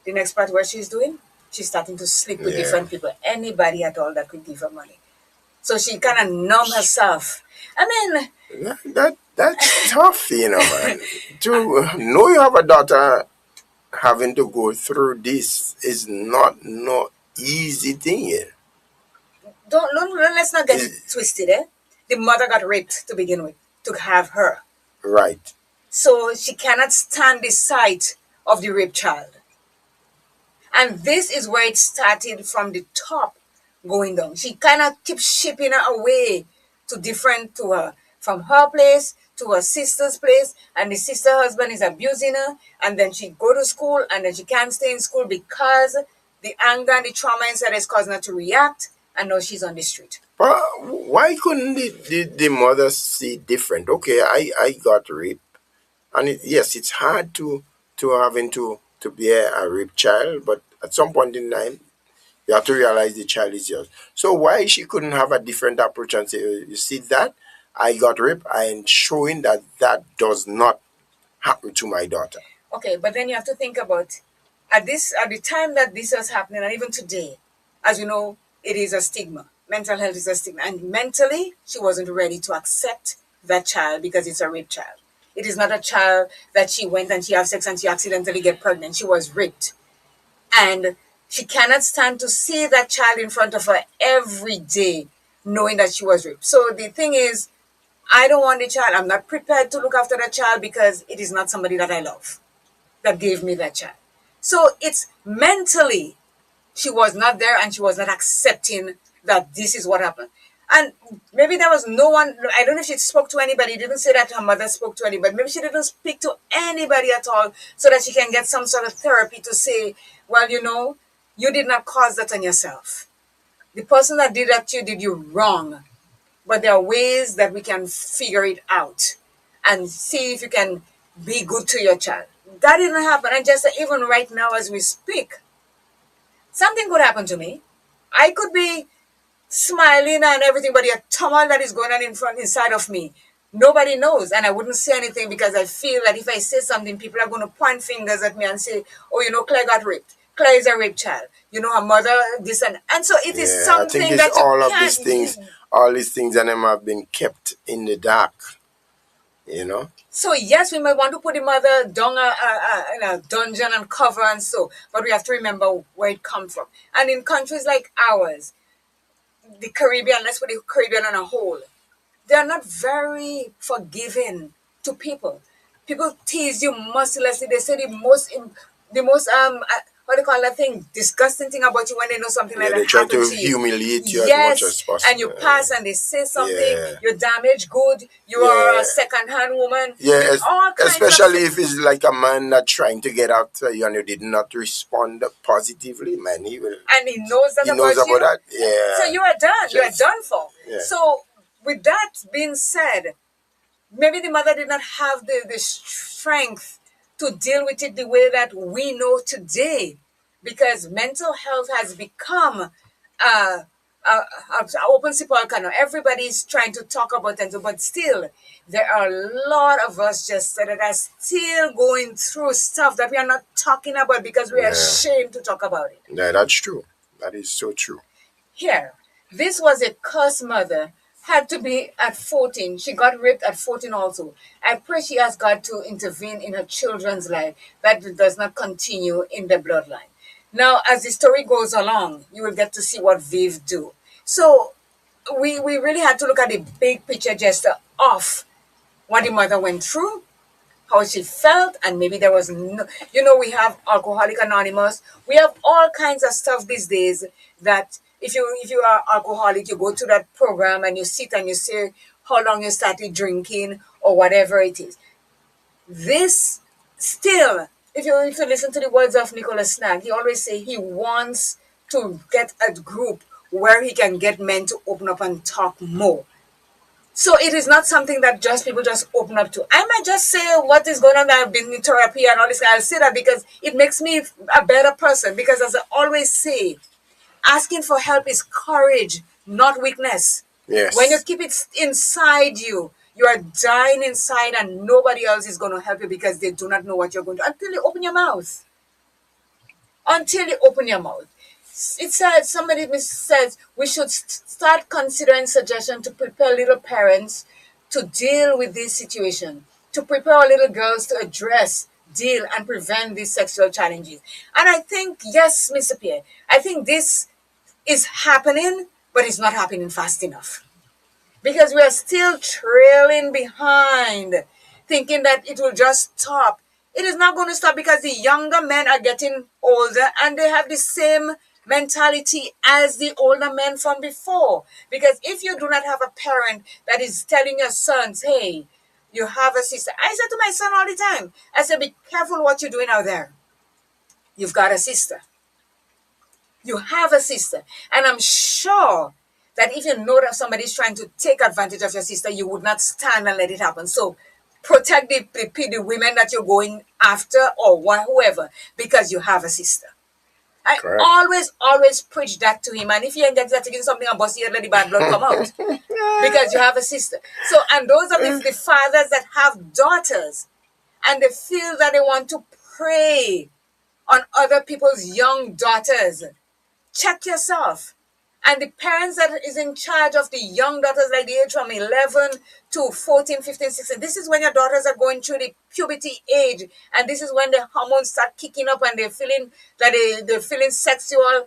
The next part, what she's doing, she's starting to sleep with Yeah. different people, anybody at all that could give her money. So she kind of numb herself. I mean, That's tough, man. To know you have a daughter having to go through this is not no easy thing. Yeah. let's not get it twisted, eh? The mother got raped to begin with, to have her. Right. So she cannot stand the sight of the raped child. And this is where it started from the top going down. She kind of keeps shipping her away to her, from her place to her sister's place, and the sister husband is abusing her, and then she go to school, and then she can't stay in school because the anger and the trauma inside is causing her to react, and now she's on the street. But why couldn't the mother see different? Okay, I got raped, and yes, it's hard to having to bear a raped child, but at some point in time, you have to realize the child is yours. So why she couldn't have a different approach and say, "Oh, you see that I got raped, I am showing that that does not happen to my daughter." Okay, but then you have to think about at the time that this was happening, and even today, as you know, it is a stigma. Mental health is a stigma, and mentally, she wasn't ready to accept that child because it's a rape child. It is not a child that she went and she had sex and she accidentally get pregnant. She was raped, and she cannot stand to see that child in front of her every day, knowing that she was raped. So the thing is, I don't want the child. I'm not prepared to look after that child because it is not somebody that I love that gave me that child. So it's mentally, she was not there and she was not accepting that this is what happened. And maybe there was no one, I don't know if she spoke to anybody, didn't say that her mother spoke to anybody. Maybe she didn't speak to anybody at all so that she can get some sort of therapy to say, well, you did not cause that on yourself. The person that did that to you did you wrong. But there are ways that we can figure it out and see if you can be good to your child. That didn't happen. And just even right now as we speak, something could happen to me. I could be smiling and everything, but a turmoil that is going on inside of me. Nobody knows, and I wouldn't say anything because I feel that if I say something, people are going to point fingers at me and say, "Oh, Claire got raped. Claire is a rape child. Her mother this and so it is Yeah, I think something it's that you all of these can't." things, all these things, and them have been kept in the dark. You know. So yes, we might want to put the mother down in a dungeon and cover and so, but we have to remember where it comes from. And in countries like ours, the Caribbean, let's put the Caribbean on a whole, they are not very forgiving to people. People tease you mercilessly. They say the most what do you call that thing? Disgusting thing about you when they know something like Yeah, that they try happened to to you. humiliate you as much Yes, as and you possible. pass and they say something. Yeah, You're damaged good. You are yeah, a second-hand woman. yeah. All kinds of Especially if it's like a man that trying to get after you and you did not respond positively, man. and he knows that He knows about about you. that. So Yeah, you are done. You are just done for. yeah. So with that being said, maybe the mother did not have the strength to deal with it the way that we know today because mental health has become uh, uh, open sepulchre now. Everybody's trying to talk about it, but still, there are a lot of us just that are still going through stuff that we are not talking about because we are Yeah. ashamed to talk about it. Yeah, that's true. That is so true. Here, this was a cursed mother, had to be at 14. She got raped at 14 also. I pray she asked God to intervene in her children's life, that it does not continue in the bloodline. Now, as the story goes along, you will get to see what Viv do. So we really had to look at the big picture just of what the mother went through, how she felt, and maybe there was no, we have Alcoholic Anonymous, we have all kinds of stuff these days that if you are alcoholic, you go to that program and you sit and you say how long you started drinking or whatever it is. This still, if you listen to the words of Nicholas Snag, he always say he wants to get a group where he can get men to open up and talk more. So it is not something that just people just open up to. I might just say what is going on. I've been in therapy and all this. I'll say that because it makes me a better person. Because as I always say, asking for help is courage, not weakness. When you Yes. keep it inside you, you are dying inside and nobody else is going to help you because they do not know what you're going to until you open your mouth. Until you open your mouth. It says, somebody says we should start considering suggestion to prepare little parents to deal with this situation, to prepare our little girls to address, deal, and prevent these sexual challenges. And I think, yes, Mr. Pierre, I think this is happening, but it's not happening fast enough because we are still trailing behind, thinking that it will just stop. It is not going to stop because the younger men are getting older and they have the same mentality as the older men from before. Because if you do not have a parent that is telling your sons, hey, you have a sister. I said to my son all the time, I said, be careful what you're doing out there. You've got a sister. You have a sister. And I'm sure that if you know that somebody is trying to take advantage of your sister, you would not stand and let it happen. So protect the women that you're going after or whoever because you have a sister. I Correct. always preach that to him. And if he ain't get that taking something and bust, let the bad blood come out. Because you have a sister. So, and those are the fathers that have daughters and they feel that they want to prey on other people's young daughters. Check yourself. And the parents that is in charge of the young daughters, like the age from 11 to 14, 15, 16, this is when your daughters are going through the puberty age. And this is when the hormones start kicking up and they're feeling that they're feeling sexual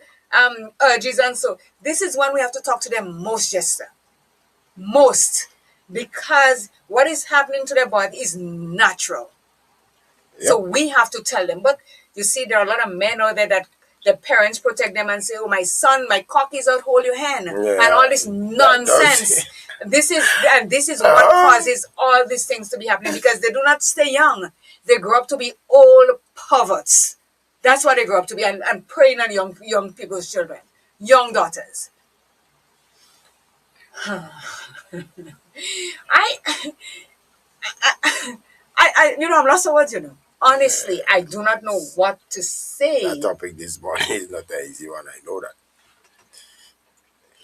urges. And so this is when we have to talk to them most, Jester. Most. Because what is happening to their body is natural. So Yep. we have to tell them. But you see, there are a lot of men out there that the parents protect them and say, oh, my son, my cock is out, hold your hand. And Yeah. all this That does. nonsense. This is what causes all these things to be happening because they do not stay young. They grow up to be old perverts. That's what they grow up to be and preying on young people's children, young daughters. I, I'm lost for words, Honestly, I do not know what to That say. topic this morning is not an easy one. I know that.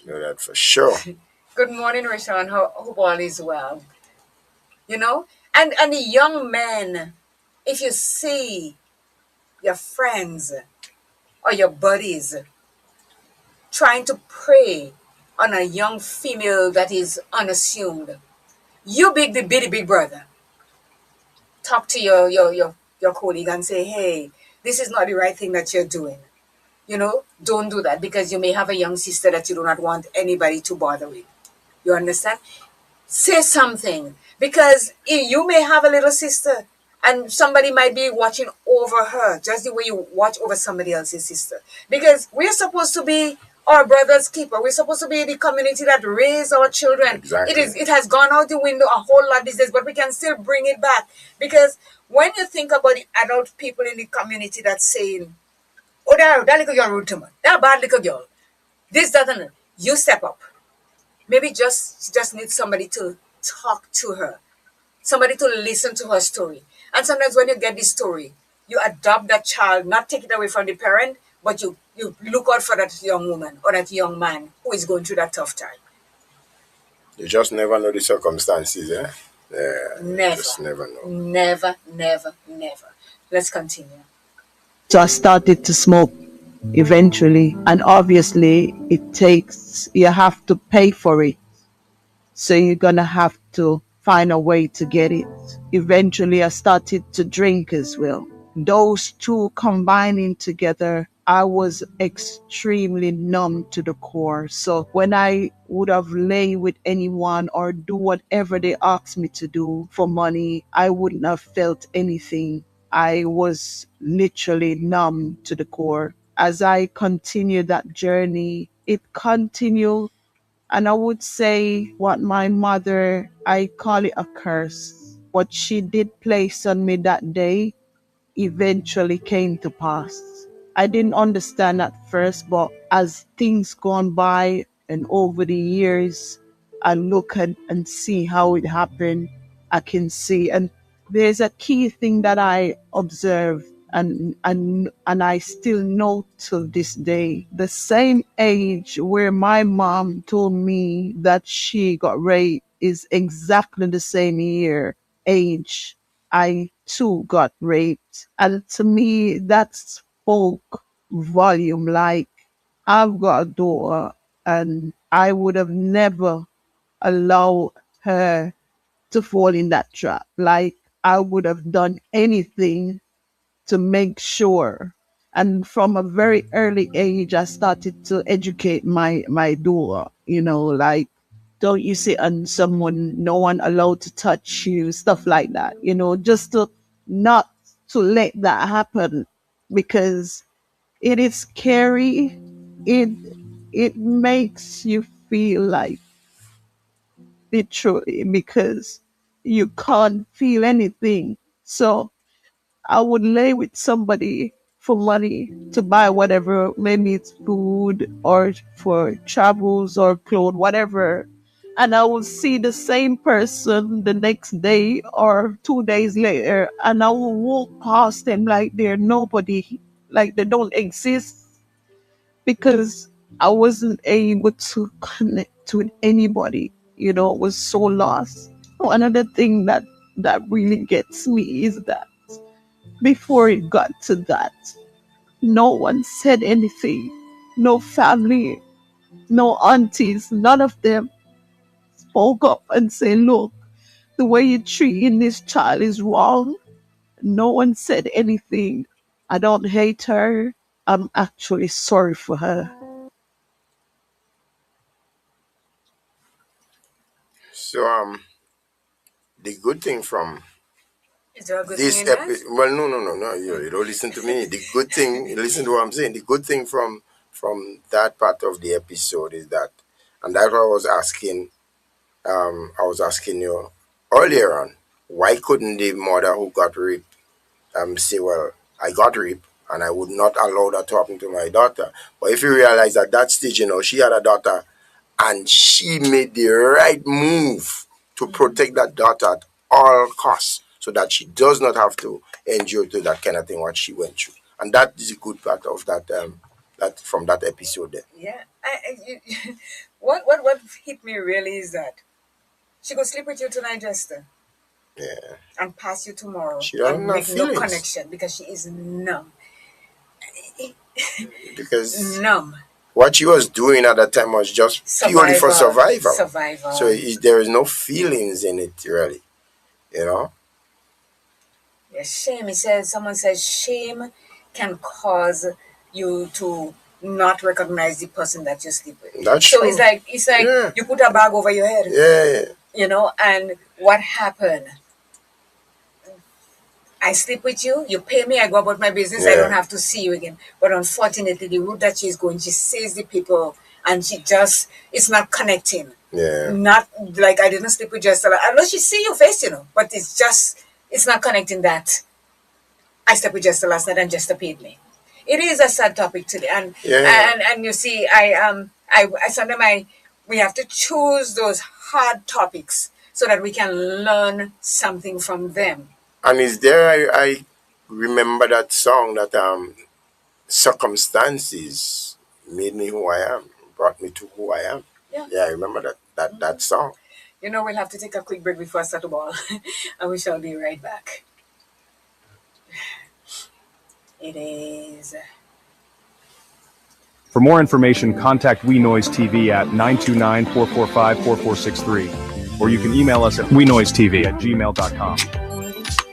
I know that for sure. Good morning, Rashawn. Hope all is well. You know, and the young men, if you see your friends or your buddies trying to prey on a young female that is unassumed, you be the big brother. Talk to your colleague and say, hey, this is not the right thing that you're doing. Don't do that because you may have a young sister that you do not want anybody to bother with. You understand? Say something because you may have a little sister and somebody might be watching over her just the way you watch over somebody else's sister, because we're supposed to be our brother's keeper. We're supposed to be the community that raise our children. Exactly. It has gone out the window a whole lot these days, but we can still bring it back because when you think about the adult people in the community that's saying, oh, that little girl rude to me, that bad little girl, this, that, and that, you step up. Maybe she just needs somebody to talk to her, somebody to listen to her story. And sometimes when you get this story, you adopt that child, not take it away from the parent, but you You look out for that young woman or that young man who is going through that tough time. You just never know the circumstances, eh? Yeah, you Never, just never know. never, never, never. Let's continue. So I started to smoke eventually, and obviously you have to pay for it. So you're gonna have to find a way to get it. Eventually, I started to drink as well. Those two combining together, I was extremely numb to the core. So when I would have lay with anyone or do whatever they asked me to do for money, I wouldn't have felt anything. I was literally numb to the core. As I continued that journey, it continued, and I would say what my mother, I call it a curse. What she did place on me that day eventually came to pass. I didn't understand at first, but as things gone by and over the years, I look and see how it happened. I can see, and there's a key thing that I observe, and I still know till this day. The same age where my mom told me that she got raped is exactly the same age I too got raped. And to me, that spoke volume. Like, I've got a daughter, and I would have never allowed her to fall in that trap. Like, I would have done anything to make sure. And from a very early age, I started to educate my daughter, like, don't you sit on someone, no one allowed to touch you, stuff like that, just to not to let that happen, because it is scary. It it makes you feel like, literally, because you can't feel anything. So I would lay with somebody for money to buy whatever, maybe it's food or for travels or clothes, whatever. And I will see the same person the next day or 2 days later, and I will walk past them like they're nobody, like they don't exist, because I wasn't able to connect with anybody. I was so lost. Another thing that really gets me is that before it got to that, no one said anything. No family, no aunties, none of them spoke up and said, look, the way you're treating this child is wrong. No one said anything. I don't hate her. I'm actually sorry for her. So the good thing from Is there a good thing this in that? well, no, you don't listen to me. The good thing, listen to what I'm saying. The good thing from that part of the episode is that, and that's what I was asking you earlier on. Why couldn't the mother who got raped say, well, I got raped and I would not allow that to happen to my daughter? But if you realize at that stage, she had a daughter and she made the right move to protect that daughter at all costs so that she does not have to endure to that kind of thing what she went through. And that is a good part of that from that episode there. Yeah. What hit me really is that she could sleep with you tonight, Jester, Yeah. and pass you tomorrow She doesn't and have make no feelings connection because she is numb. because Numb. what she was doing at that time was just purely for Survival. survival. So Survival. there is no feelings in it really, you know. Yeah, shame. Someone says shame can cause you to not recognize the person that you sleep with. That's So it's true. like Yeah. you put a bag over your head, Yeah. and what happened? I sleep with you, you pay me, I go about my business, I don't Yeah. have to see you again. But unfortunately, the route that she's going, she sees the people and it's not connecting. Yeah. Not like I didn't sleep with Jester. I know she see your face, but it's not connecting that I slept with Jester last night and Jester paid me. It is a sad topic today. And Yeah. and you see, I sometimes we have to choose those hard topics so that we can learn something from them. And is there I remember that song that circumstances made me who I am, brought me to who I am. Yeah. Yeah, I remember that song. You know, we'll have to take a quick break before I start the ball, and we shall be right back. It is. For more information, contact We Noise TV at 929-445-4463, or you can email us at wenoisetv@gmail.com.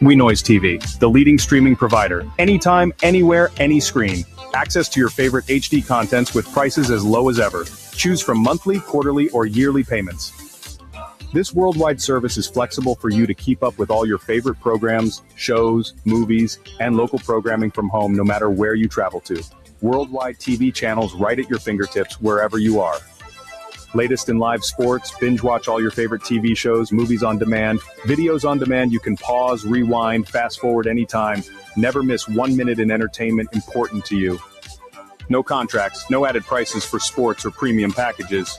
We Noise TV, the leading streaming provider. Anytime, anywhere, any screen. Access to your favorite HD contents with prices as low as ever. Choose from monthly, quarterly, or yearly payments. This worldwide service is flexible for you to keep up with all your favorite programs, shows, movies, and local programming from home no matter where you travel to. Worldwide TV channels right at your fingertips wherever you are. Latest in live sports, binge watch all your favorite TV shows, movies on demand, videos on demand. You can pause, rewind, fast forward anytime. Never miss 1 minute in entertainment important to you. No contracts, no added prices for sports or premium packages.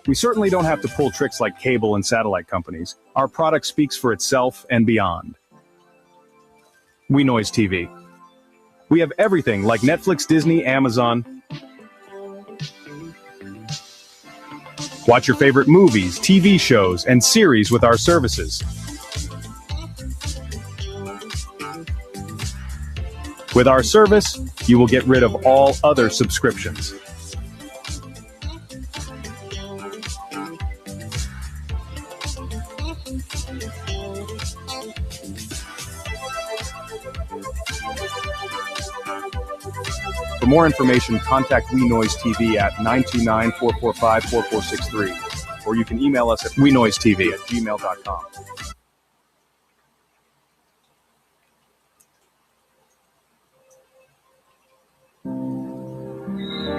We certainly don't have to pull tricks like cable and satellite companies. Our product speaks for itself and beyond. We Noise TV. We have everything like Netflix, Disney, Amazon. Watch your favorite movies, TV shows, and series with our services. With our service, you will get rid of all other subscriptions. For more information, contact We Noise TV at 929-445-4463, or you can email us at wenoisetv@gmail.com.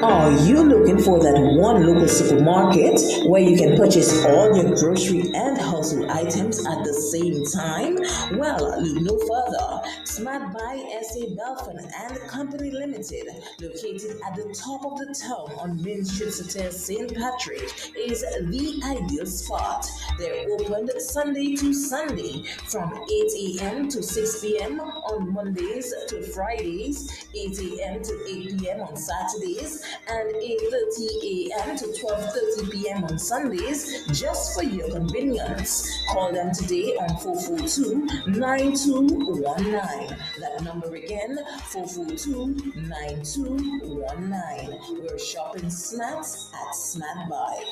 Are you looking for that one local supermarket where you can purchase all your grocery and household items at the same time? Well, look no further. Smart Buy SA Belfon and Company Limited, located at the top of the town on Main Street, St. Patrick, is the ideal spot. They're open Sunday to Sunday from 8 a.m. to 6 p.m. on Mondays to Fridays, 8 a.m. to 8 p.m. on Saturdays, and 8:30 a.m. to 12:30 p.m. on Sundays, just for your convenience. Call them today on 442-9219. That number again, 442-9219. We're shopping snacks at Snack Buy.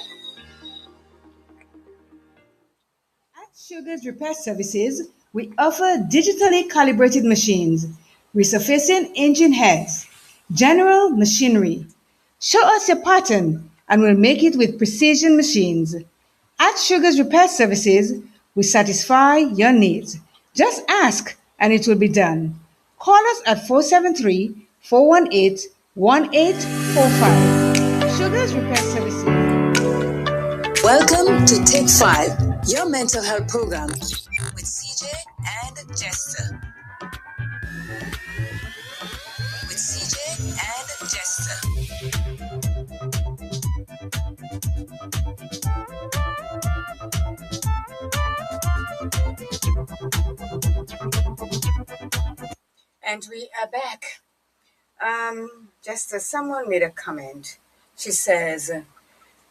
At Sugar's Repair Services, we offer digitally calibrated machines, resurfacing engine heads, general machinery. Show us your pattern and we'll make it with precision machines. At Sugar's Repair Services, we satisfy your needs. Just ask and it will be done. Call us at 473-418-1845. Sugar's Repair Services. Welcome to Take 5, your mental health program with CJ and Jester. With CJ and Jester. And we are back. Jester, someone made a comment. She says,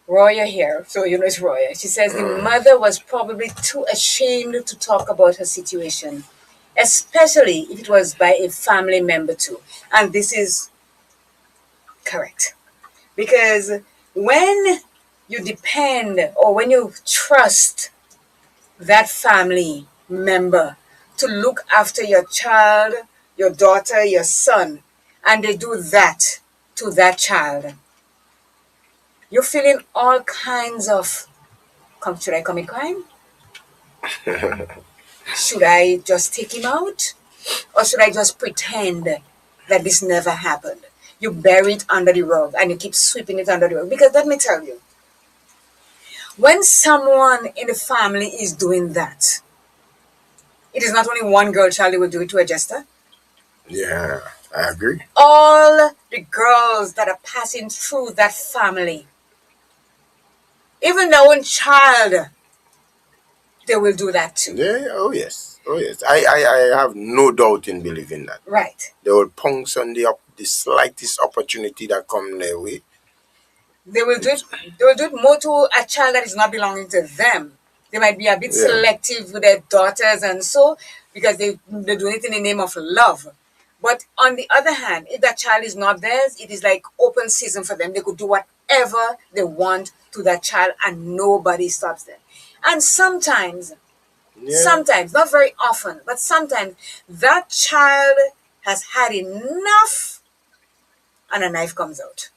Roya here, so you know it's Roya. She says the mother was probably too ashamed to talk about her situation, especially if it was by a family member too. And this is correct. Because when you depend or when you trust that family member to look after your child, your daughter, your son, and they do that to that child, you're feeling all kinds of, should I commit crime? Should I just take him out? Or should I just pretend that this never happened? You bury it under the rug and you keep sweeping it under the rug. Because let me tell you, when someone in the family is doing that, it is not only one girl child who will do it to a Jester. Yeah, I agree. All the girls that are passing through that family, even their own child, they will do that too. Yeah, oh yes. Oh yes, I have no doubt in believing that. Right. They will pounce on the slightest opportunity that come their way. They will do it. It's, They will do it more to a child that is not belonging to them. They might be a bit yeah, selective with their daughters and so because they do it in the name of love. But on the other hand, if that child is not theirs, it is like open season for them. They could do whatever they want to that child and nobody stops them. And yeah, not very often, but sometimes that child has had enough and a knife comes out.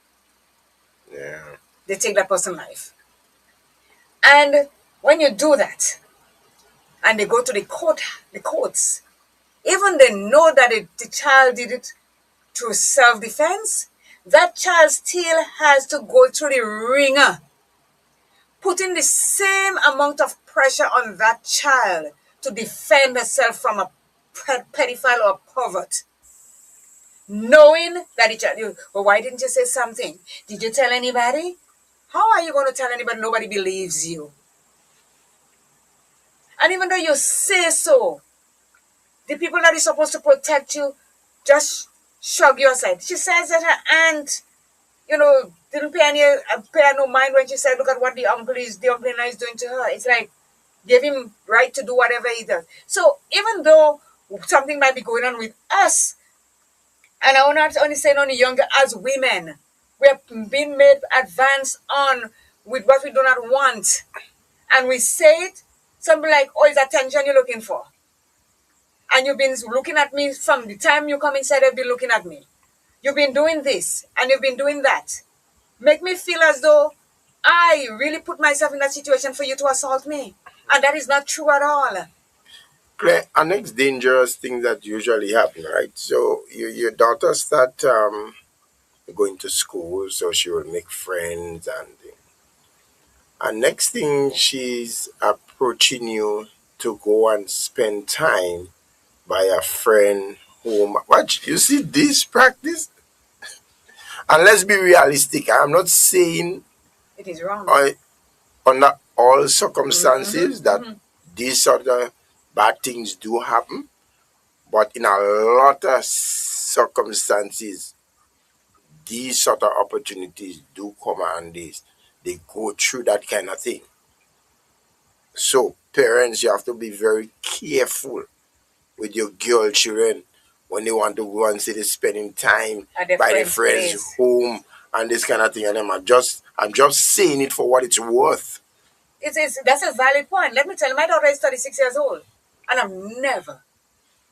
yeah. They take that person's life. And when you do that, and they go to the courts, even they know that the child did it through self-defense, that child still has to go through the ringer, putting the same amount of pressure on that child to defend herself from a pedophile or a pervert. Knowing that the child, well, why didn't you say something? Did you tell anybody? How are you going to tell anybody? Nobody believes you. And even though you say so, the people that is supposed to protect you just shrug you aside. She says that her aunt, didn't pay no mind when she said, look at what the uncle is doing to her. It's like, give him right to do whatever he does. So even though something might be going on with us, and I will not only say only younger, as women, we have been made advance on with what we do not want. And we say it, something like, oh, it's attention you're looking for. And you've been looking at me from the time you come inside, you've been looking at me. You've been doing this and you've been doing that. Make me feel as though I really put myself in that situation for you to assault me. And that is not true at all. Claire, our next dangerous thing that usually happen, right? So your daughter start going to school, so she will make friends, and next thing she's approaching you to go and spend time by a friend home. What you see this practice? And let's be realistic. I'm not saying It is wrong. uh, under all Mm-hmm, circumstances that mm-hmm. these sort of bad things do happen, but in a lot of circumstances, these sort of opportunities do come and they go through that kind of thing. So parents, you have to be very careful with your girl children when they want to go and say they're spending time At their by their friend's friends' place. home and this kind of thing. And I'm just saying it for what it's worth. That's a valid point. Let me tell you, my daughter is 36 years old. And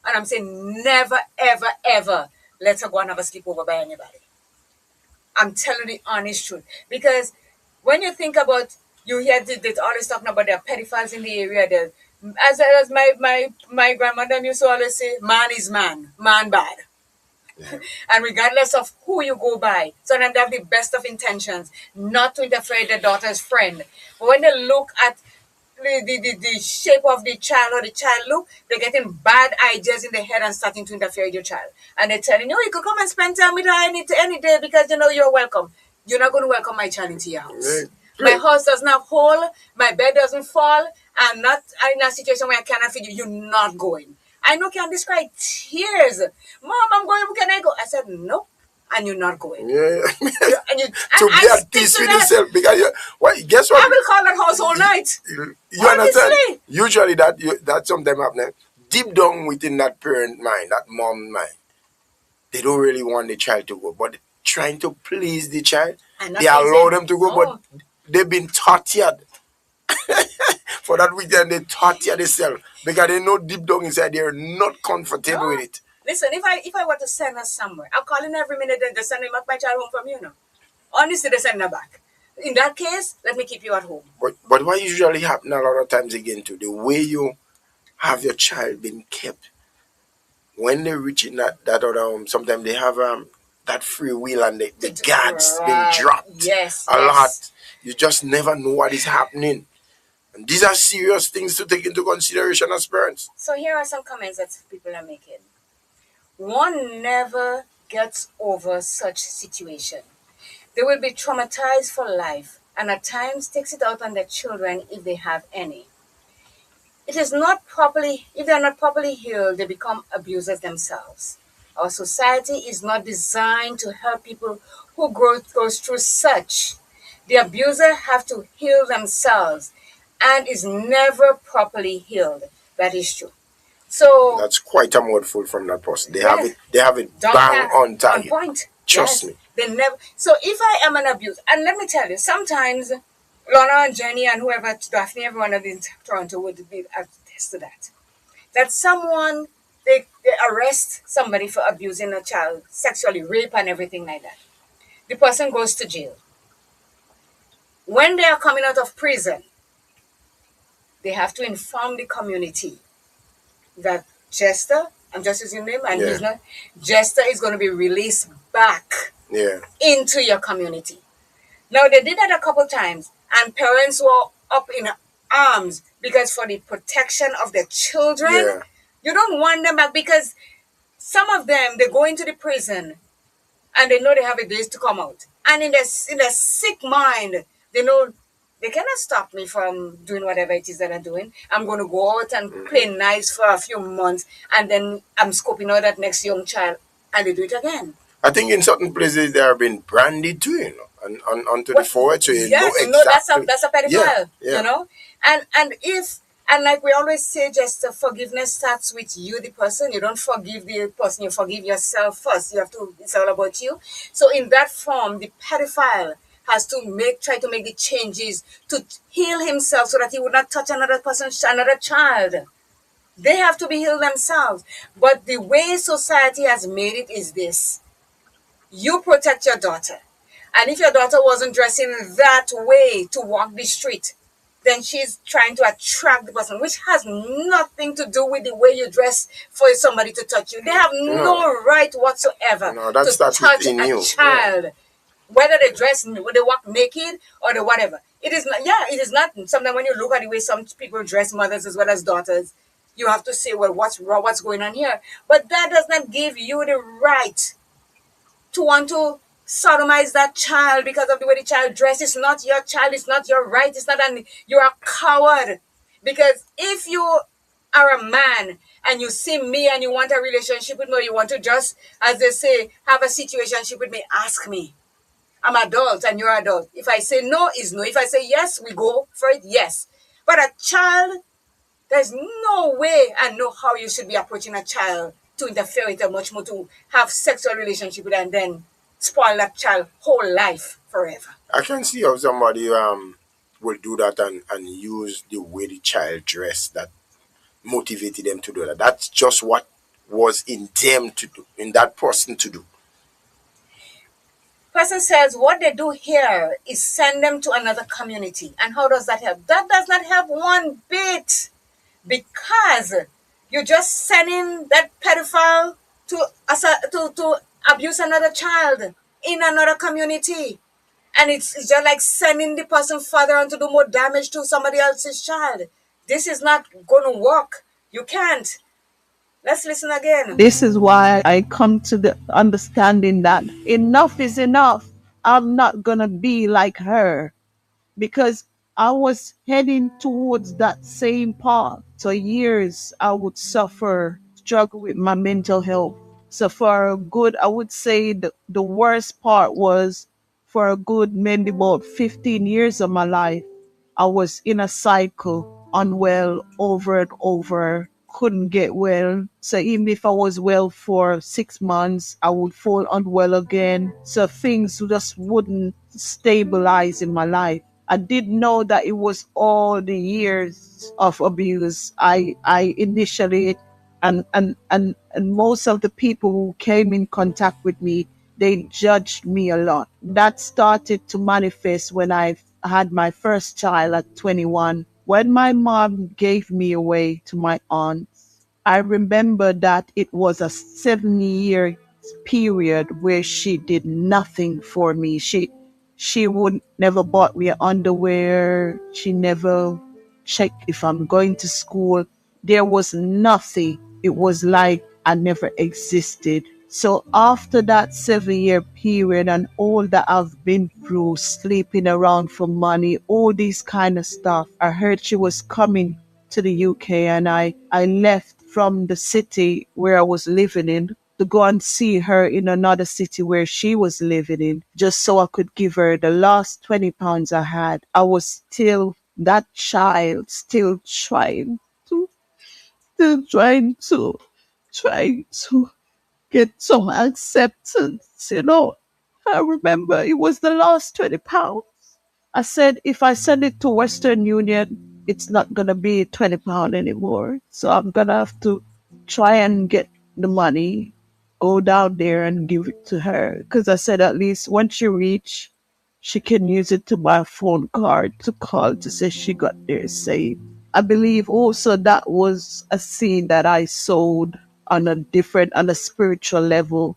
I'm saying never, ever, ever let her go and have a sleepover by anybody. I'm telling the honest truth. Because when you think about, you hear they always talking about there are pedophiles in the area. As my grandmother used to always say, man is man, man bad. Yeah. And regardless of who you go by, sometimes they have the best of intentions, not to interfere with their daughter's friend. But when they look at the shape of the child or the child look, they're getting bad ideas in their head and starting to interfere with your child. And they're telling you, oh, you could come and spend time with her any day because you're welcome. You're not going to welcome my child into your Yeah. house. My house doesn't have hole, my bed doesn't fall, I'm not in a situation where I cannot feed you. You're not going. I know can describe tears. Mom, I'm going, can I go? I said, nope. And you're not going. Yeah. And To be I at stick peace to with that. yourself because guess I what? will call that house all night. You understand? Honestly. Usually that sometimes happen deep down within that parent mind, that mom mind. They don't really want the child to go, but trying to please the child, I'm they not allow pleasing. them to go, but No. they've been tortured for that weekend. They torture themselves because they know deep down inside they're not comfortable with No. it. Listen, if I were to send her somewhere, I'm calling every minute and just sending my child home from you. Honestly, they send her back. In that case, let me keep you at home. But what usually happen a lot of times again too, the way you have your child been kept when they reach in that other home, sometimes they have that free will and the guards been Right. dropped Yes, a yes. lot. You just never know what is happening. And these are serious things to take into consideration as parents. So here are some comments that people are making. One never gets over such situation. They will be traumatized for life and at times takes it out on their children if they have any. It is not properly, if they're not properly healed, they become abusers themselves. Our society is not designed to help people who goes through such. The abuser have to heal themselves and is never properly healed. That is true. So That's quite a mouthful from that person. They have yes, it. They have it don't bang have on on target. point. Trust Yes, me. they never. So if I am an abuser, and let me tell you, sometimes Lorna and Jenny and whoever, Daphne, everyone in Toronto would be attest to that. That someone they arrest somebody for abusing a child, sexually rape and everything like that. The person goes to jail. When they are coming out of prison, they have to inform the community that Jester, I'm just using him, and Yeah. he's not. Jester is going to be released back Yeah. into your community. Now they did that a couple times, and parents were up in arms because for the protection of their children, Yeah. you don't want them back because some of them they go into the prison and they know they have a days to come out, and in their sick mind they know they cannot stop me from doing whatever it is that I'm doing. I'm going to go out and play nice for a few months, and then I'm scoping out that next young child, and they do it again. I think in certain places they are being branded too, and onto the What? forward, so you know Yes, no, that's a exactly. that's a Yeah. pedophile, Yeah. and if and like we always say, just the forgiveness starts with you, the person. You don't forgive the person, you forgive yourself first. You have to. It's all about you. So in that form, the pedophile has to try to make the changes to heal himself so that he would not touch another person, another child. They have to be healed themselves. But the way society has made it is this: you protect your daughter. And if your daughter wasn't dressing that way to walk the street, then she's trying to attract the person, which has nothing to do with the way you dress for somebody to touch you. They have No. no right whatsoever No, that to starts touch within a you. Yeah. child, whether they dress, whether they walk naked or the whatever. It is not, yeah, it is not. Sometimes when you look at the way some people dress, mothers as well as daughters, you have to say, well, what's wrong, what's going on here? But that does not give you the right to want to sodomize that child because of the way the child dresses. It's not your child. It's not your right. It's not an. You're a coward. Because if you are a man and you see me and you want a relationship with me, or you want to just, as they say, have a situationship with me, ask me. I'm adult and you're adult. If I say no, is no. If I say yes, we go for it, yes. But a child, there's no way and no how you should be approaching a child to interfere with them much more to have sexual relationship with them and then spoil that child whole life forever. I can see how somebody will do that and use the way the child dressed that motivated them to do that. That's just what was in them to do, in that person to do. Person says what they do here is send them to another community. And how does that help? That does not help one bit because you're just sending that pedophile to abuse another child in another community. And it's just like sending the person further on to do more damage to somebody else's child. This is not going to work. You can't. Let's listen again. This is why I come to the understanding that enough is enough. I'm not gonna be like her because I was heading towards that same path. So years I would suffer, struggle with my mental health. So for a good, I would say the worst part was for a good maybe about 15 years of my life, I was in a cycle, unwell over and over, couldn't get well. So even if I was well for 6 months, I would fall unwell again. So things just wouldn't stabilize in my life. I didn't know that it was all the years of abuse. I initially and most of the people who came in contact with me, they judged me a lot. That started to manifest when I had my first child at 21. When my mom gave me away to my aunt, I remember that it was a 7 year period where she did nothing for me. She would never bought me underwear. She never checked if I'm going to school. There was nothing. It was like I never existed. So after that 7 year period and all that I've been through, sleeping around for money, all these kind of stuff, I heard she was coming to the UK, and I left from the city where I was living in to go and see her in another city where she was living in, just so I could give her the last £20 I had. I was still that child, still trying to get some acceptance, you know. I remember it was the last £20. I said, if I send it to Western Union, it's not going to be £20 anymore. So I'm going to have to try and get the money, go down there and give it to her. Because I said, at least when she reach, she can use it to buy a phone card to call to say she got there safe. I believe also that was a scene that I sowed on a spiritual level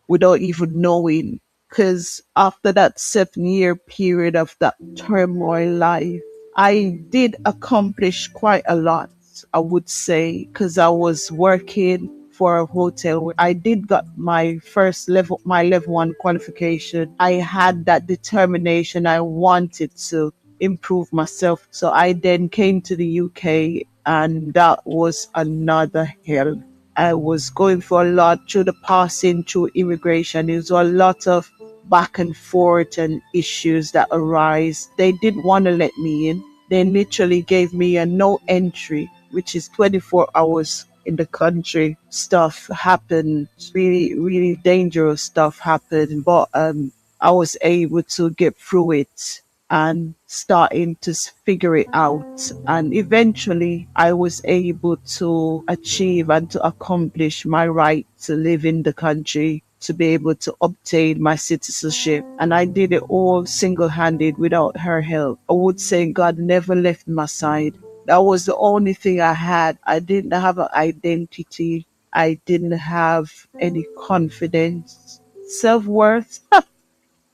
without even knowing. Because after that 7 year period of that turmoil life, I did accomplish quite a lot, I would say, because I was working for a hotel where I did got my first level, my level 1 qualification. I had that determination. I wanted to improve myself. So I then came to the UK, and that was another hell. I was going for a lot through the passing through immigration. There was a lot of back and forth and issues that arise. They didn't want to let me in. They literally gave me a no entry, which is 24 hours in the country. Stuff happened, really, really dangerous stuff happened, but I was able to get through it and starting to figure it out. And eventually, I was able to achieve and to accomplish my right to live in the country, to be able to obtain my citizenship. And I did it all single handed without her help. I would say God never left my side. That was the only thing I had. I didn't have an identity. I didn't have any confidence, self worth.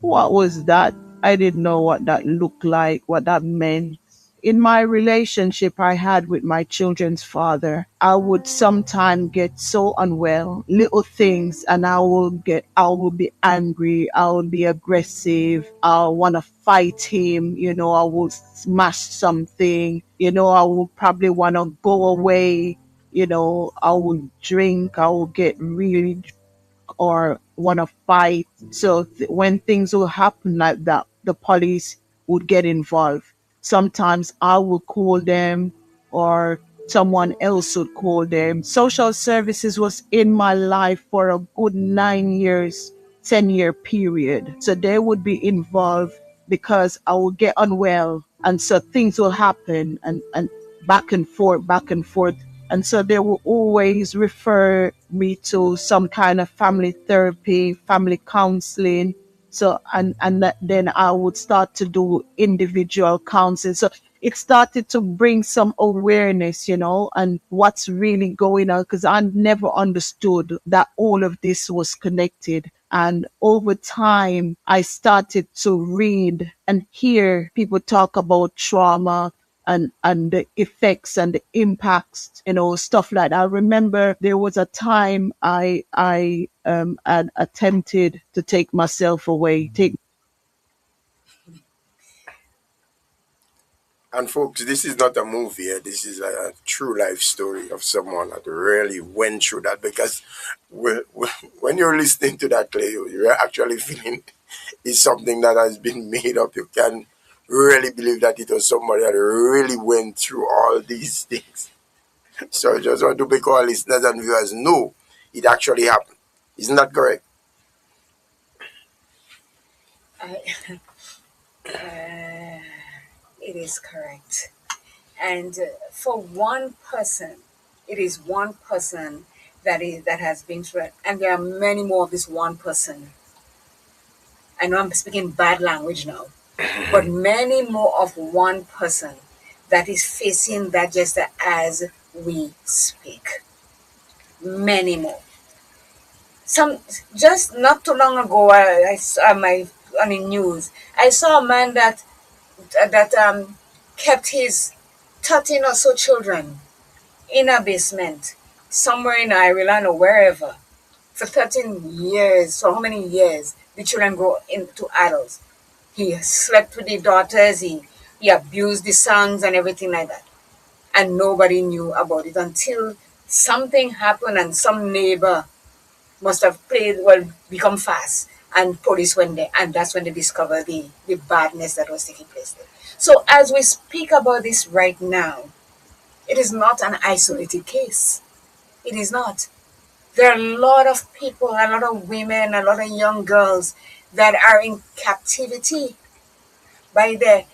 What was that? I didn't know what that looked like, what that meant. In my relationship I had with my children's father, I would sometimes get so unwell, little things, and I will be angry, I will be aggressive, I want to fight him, I will smash something, I will probably want to go away, I will drink, I will get really or want to fight. So when things will happen like that, the police would get involved. Sometimes I would call them or someone else would call them. Social services was in my life for a good 9 years, 10-year period. So they would be involved because I would get unwell. And so things will happen and back and forth, back and forth. And so they will always refer me to some kind of family therapy, family counseling. So, then I would start to do individual counseling. So it started to bring some awareness, and what's really going on, because I never understood that all of this was connected. And over time, I started to read and hear people talk about trauma and the effects and the impacts, stuff like that. I remember there was a time I had attempted to take myself away. And folks, this is not a movie. This is a true life story of someone that really went through that. Because when you're listening to that, Clay, you're actually feeling it's something that has been made up. You can really believe that it was somebody that really went through all these things. So I just want to make all listeners and viewers know it actually happened. Isn't that correct? I, it is correct. And for one person, it is one person that has been through it, and there are many more of this one person. I know I'm speaking bad language now, but many more of one person that is facing that just as we speak. Many more. Some just not too long ago, I saw my on the news. I saw a man that kept his 13 or so children in a basement somewhere in Ireland or wherever for 13 years. For how many years the children grow into adults? He slept with the daughters. He abused the sons and everything like that. and nobody knew about it until something happened and some neighbor must have played, well, become fast, and police went there, and that's when they discovered the badness that was taking place there. So as we speak about this right now, it is not an isolated case. It is not. There are a lot of people, a lot of women, a lot of young girls that are in captivity by their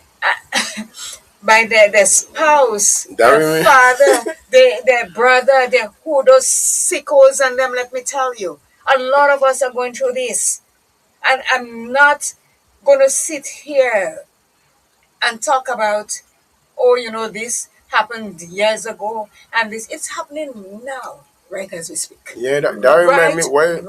by their spouse, their That father, their brother, their who, those sickos and them, let me tell you. A lot of us are going through this. And I'm not going to sit here and talk about, oh, this happened years ago and this. It's happening now, right as we speak. yeah, that remind me Right, why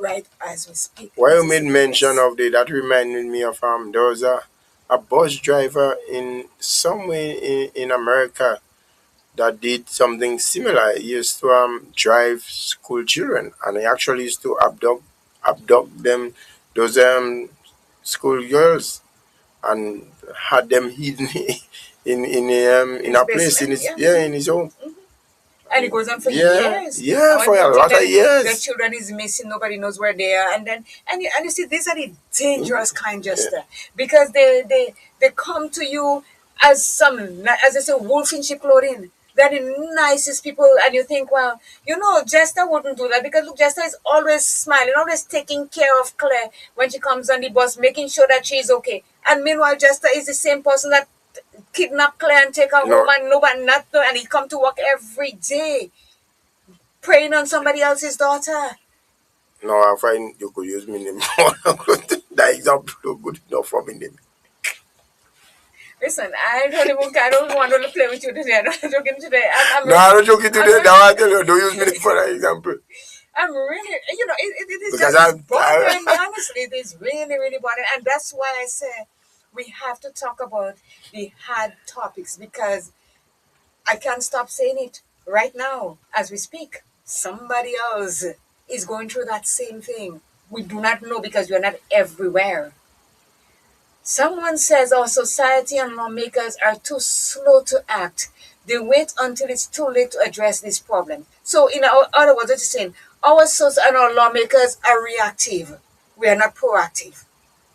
right as we speak. why This you is made taking mention place. of that reminded me of there was a bus driver in somewhere in America that did something similar. He used to drive school children, and he actually used to abduct them, those school girls, and had them hidden in His a place in basement, his, yeah. yeah, in his home. And it goes on for Yeah, years. yeah, And for when a you think lot that of the years. children is missing, nobody knows where they are. And then and you see, these are the dangerous kind, Yeah. Jester, because they come to you as as I say, wolf in sheep clothing. They're the nicest people, and you think, well, Jester wouldn't do that because look, Jester is always smiling, always taking care of Claire when she comes on the bus, making sure that she's okay. And meanwhile, Jester is the same person that kidnap Claire and take her home, No, and nobody not and he come to work every day preying on somebody else's daughter. no, I find you could use me name. That example look good enough for me name. Listen, I don't want to play with you today. I'm not joking today. No, I'm not joking I'm today. Now I tell you, don't use me for that example. I'm really, it is Because just, it's I bothering me, honestly. It is really, really bothering. And that's why I say we have to talk about the hard topics because I can't stop saying it right now as we speak. Somebody else is going through that same thing. We do not know because we're not everywhere. Someone says our society and lawmakers are too slow to act. They wait until it's too late to address this problem. So, in other words, it's saying our society and our lawmakers are reactive. We are not proactive.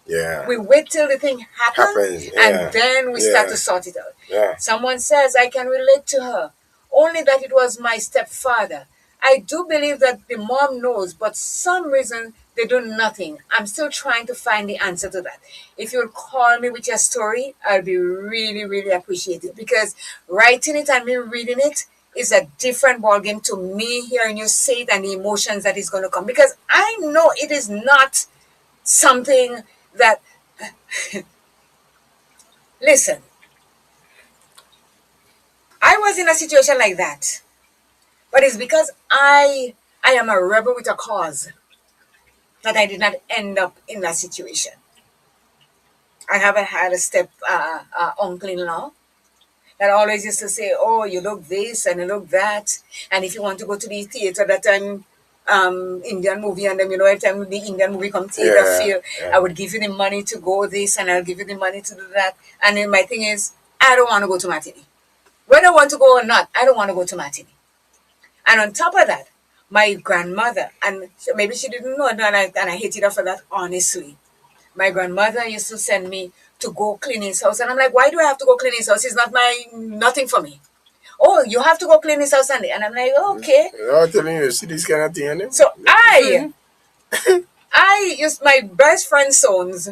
yeah, We wait till the thing happens happens. and Yeah, then we start yeah, to sort it out. yeah. Someone says, I can relate to her, only that it was my stepfather. I do believe that the mom knows, but some reason they do nothing. I'm still trying to find the answer to that. If you'll call me with your story, I'll be really, really appreciative because writing it and me reading it is a different ballgame to me hearing you say it and the emotions that is going to come because I know it is not something that listen, I was in a situation like that, but it's because I am a rebel with a cause that I did not end up in that situation. I haven't had a step uncle-in-law that always used to say, "Oh, you look this and you look that," and if you want to go to the theater that time, Indian movie, and then every time the Indian movie come theater Yeah, feel, yeah. I would give you the money to go this, and I'll give you the money to do that. And then my thing is, I don't want to go to matinee. Whether I want to go or not, I don't want to go to matinee. And on top of that, my grandmother, and maybe she didn't know, and I hated her for that, honestly. My grandmother used to send me to go clean his house. And I'm like, why do I have to go clean his house? It's not nothing for me. Oh, you have to go clean his house Sunday. And I'm like, okay. I'm telling you, see this kind of thing, eh? So I used my best friend's sons.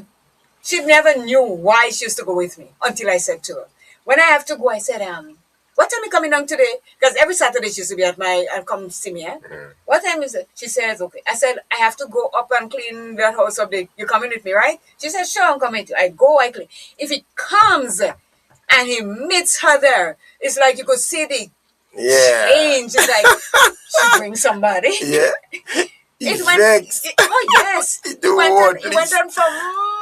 She never knew why she used to go with me until I said to her, when I have to go, I said, what time are you coming down today? Because every Saturday she used to be at come see me, eh? What time is it? She says, okay. I said, I have to go up and clean that house up there. You coming with me, right? She said, sure, I'm coming too. I go, I clean. If he comes and he meets her there, it's like you could see the Yeah, change. It's like, she brings somebody. yeah. He It went, vexed. oh yes. He It do went on, what, it went please? on for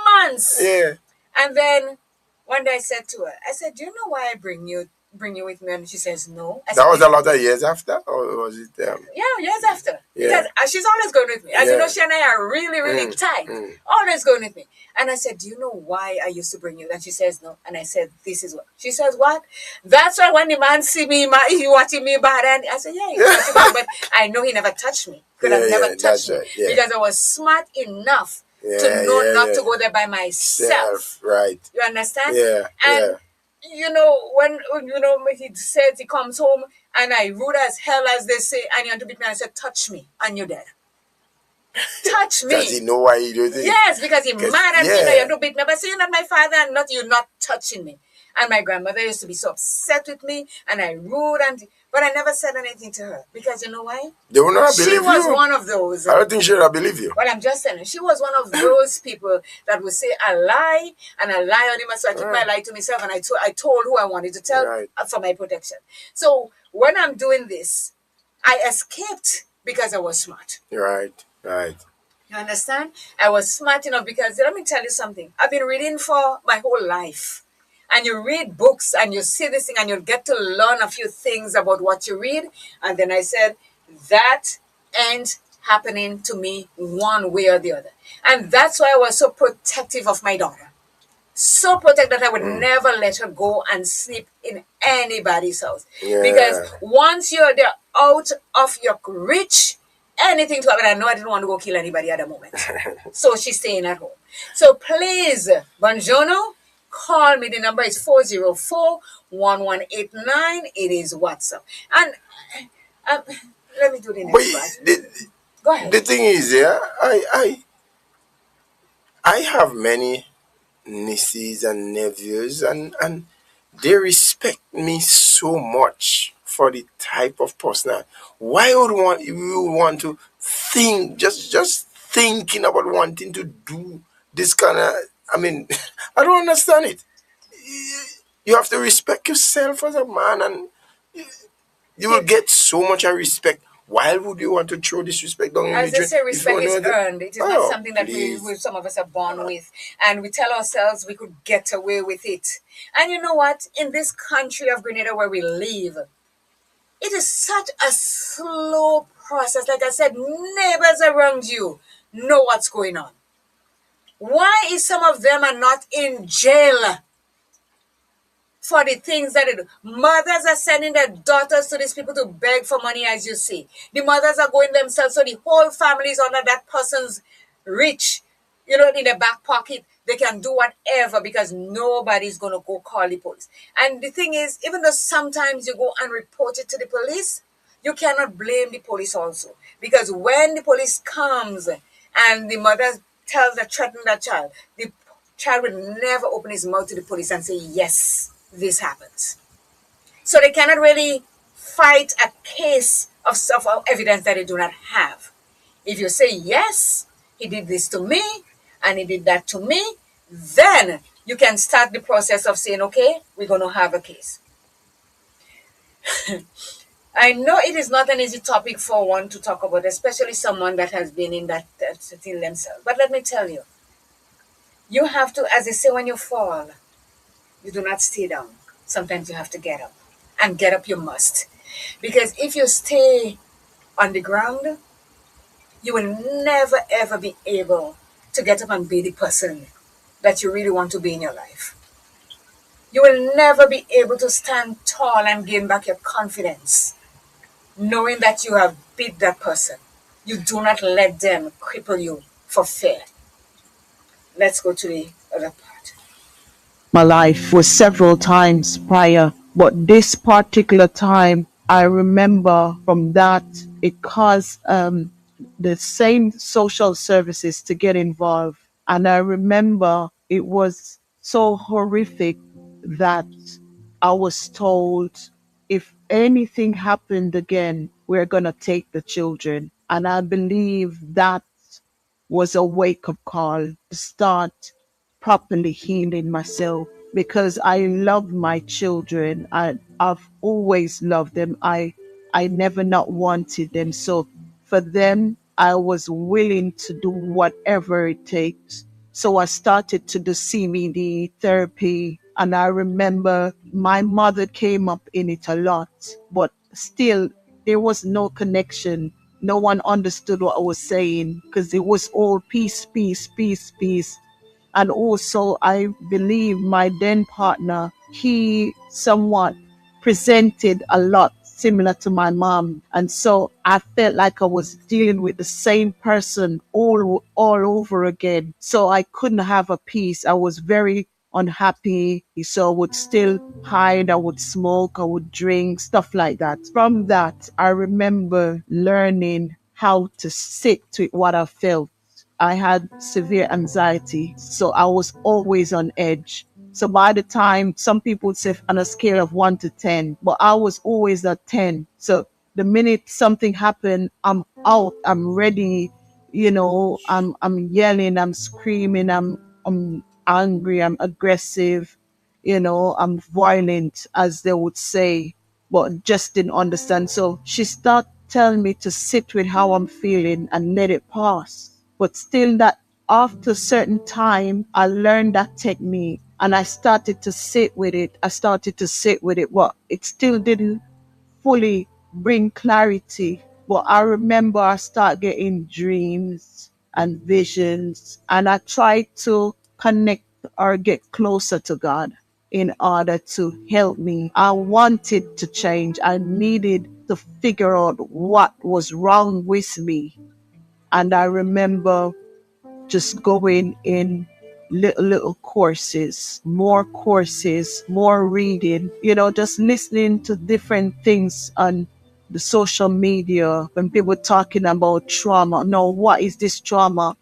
months. Yeah. And then one day I said to her, I said, do you know why I bring you bring you with me? And she says, no. I That said, was a lot of years after, or was it? yeah, years after. Yeah. Because she's always going with me. As you know, Yeah. she and I are really, really tight. Always going with me. And I said, do you know why I used to bring you? And she says, no. And I said, this is what. She says, what? That's why when the man see me, he watching me bad. And I said, yeah, he's watching me. But I know he never touched me. Could have never touched that's me. right. Yeah. Because I was smart enough Yeah, to know not to yeah. go there by myself. Self, right. You understand? Yeah, And you know, when he says he comes home and I rude as hell as they say, and you want to beat me, and I said, touch me, and you're dead. Touch me. Does he know why he do it? Yes, because he mad at me, yeah. you want to beat me. But say you're not my father and not you're not touching me. And my grandmother used to be so upset with me, and I rude, but I never said anything to her because you know why? They will not She believe was you. one of those. I don't think she will believe you. Well, I'm just saying, she was one of those people that would say a lie and a lie on him. So I keep my lie to myself, and I told who I wanted to tell Right. for my protection. So when I'm doing this, I escaped because I was smart. Right, right. You understand? I was smart enough because let me tell you something. I've been reading for my whole life. And you read books and you see this thing and you'll get to learn a few things about what you read. And then I said, that ain't happening to me one way or the other. And that's why I was so protective of my daughter. So protective that I would never let her go and sleep in anybody's house. Yeah. Because once you're there out of your reach, anything to happen. I know I didn't want to go kill anybody at the moment. So she's staying at home. So please, buongiorno, call me. The number is 404-1189. It is WhatsApp. And let me do the But next part. Go ahead. the thing is, I have many nieces and nephews, and they respect me so much for the type of person why would you want to think just thinking about wanting to do this kind of, I mean, I don't understand it. You have to respect yourself as a man, and you will get so much of respect. Why would you want to throw disrespect down in As the they drain? say, respect is earned. It is not Oh, something that please. some of us are born with. And we tell ourselves we could get away with it. And you know what? In this country of Grenada where we live, it is such a slow process. Like I said, neighbors around you know what's going on. Why is some of them are not in jail for the things that they do? Mothers are sending their daughters to these people to beg for money, as you see. The mothers are going themselves, so the whole family is under that person's reach. In their back pocket, they can do whatever because nobody's going to go call the police. And the thing is, even though sometimes you go and report it to the police, you cannot blame the police also. Because when the police comes and the mother threatens that child, the child will never open his mouth to the police and say, yes, this happens. So they cannot really fight a case of evidence that they do not have. If you say, yes, he did this to me and he did that to me, then you can start the process of saying, okay, we're going to have a case. I know it is not an easy topic for one to talk about, especially someone that has been in that thing themselves. But let me tell you, you have to, as they say, when you fall, you do not stay down. Sometimes you have to get up. And get up you must. Because if you stay on the ground, you will never ever be able to get up and be the person that you really want to be in your life. You will never be able to stand tall and gain back your confidence, knowing that you have beat that person. You do not let them cripple you for fear. Let's go to the other part. My life was several times prior, but this particular time, I remember from that it caused the same social services to get involved. And I remember it was so horrific that I was told if anything happened again, we're going to take the children. And I believe that was a wake up call to start properly healing myself because I love my children. I've always loved them. I never not wanted them. So for them, I was willing to do whatever it takes. So I started to do CBD therapy. And I remember my mother came up in it a lot, but still there was no connection. No one understood what I was saying because it was all peace, peace, peace, peace. And also, I believe my then partner, he somewhat presented a lot similar to my mom. And so I felt like I was dealing with the same person all over again. So I couldn't have a peace. I was very unhappy. So I would still hide, I would smoke, I would drink, stuff like that. From that, I remember learning how to sit with what I felt. I had severe anxiety, so I was always on edge. So by the time some people would say on a scale of 1 to 10, but I was always at 10. So the minute something happened, I'm out, I'm ready, I'm yelling, I'm screaming, I'm angry, I'm aggressive, I'm violent, as they would say, but just didn't understand. So she started telling me to sit with how I'm feeling and let it pass. But still, that after a certain time, I learned that technique and I started to sit with it. I started to sit with it, but it still didn't fully bring clarity. But I remember I start getting dreams and visions, and I try to connect or get closer to God in order to help me. I wanted to change. I needed to figure out what was wrong with me. And I remember just going in little courses, more reading, just listening to different things on the social media when people talking about trauma. No, what is this trauma?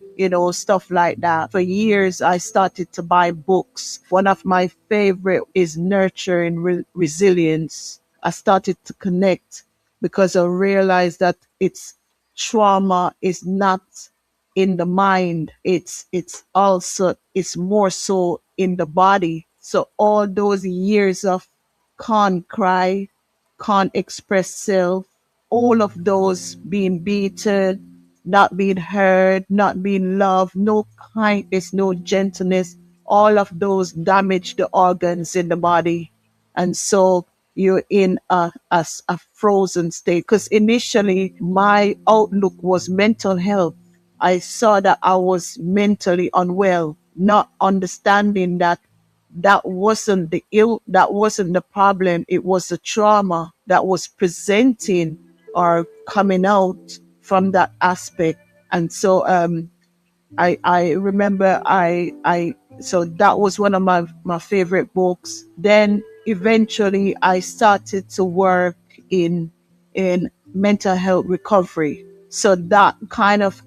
Stuff like that. For years, I started to buy books. One of my favorite is Nurturing Resilience. I started to connect because I realized that it's trauma is not in the mind. It's more so in the body. So all those years of can't cry, can't express self, all of those being beaten, not being heard, not being loved, no kindness, no gentleness, all of those damage the organs in the body. And so you're in a frozen state. Because initially my outlook was mental health. I saw that I was mentally unwell, not understanding that that wasn't the problem. It was the trauma that was presenting or coming out from that aspect. And so I remember I so that was one of my favorite books. Then eventually I started to work in mental health recovery. So that kind of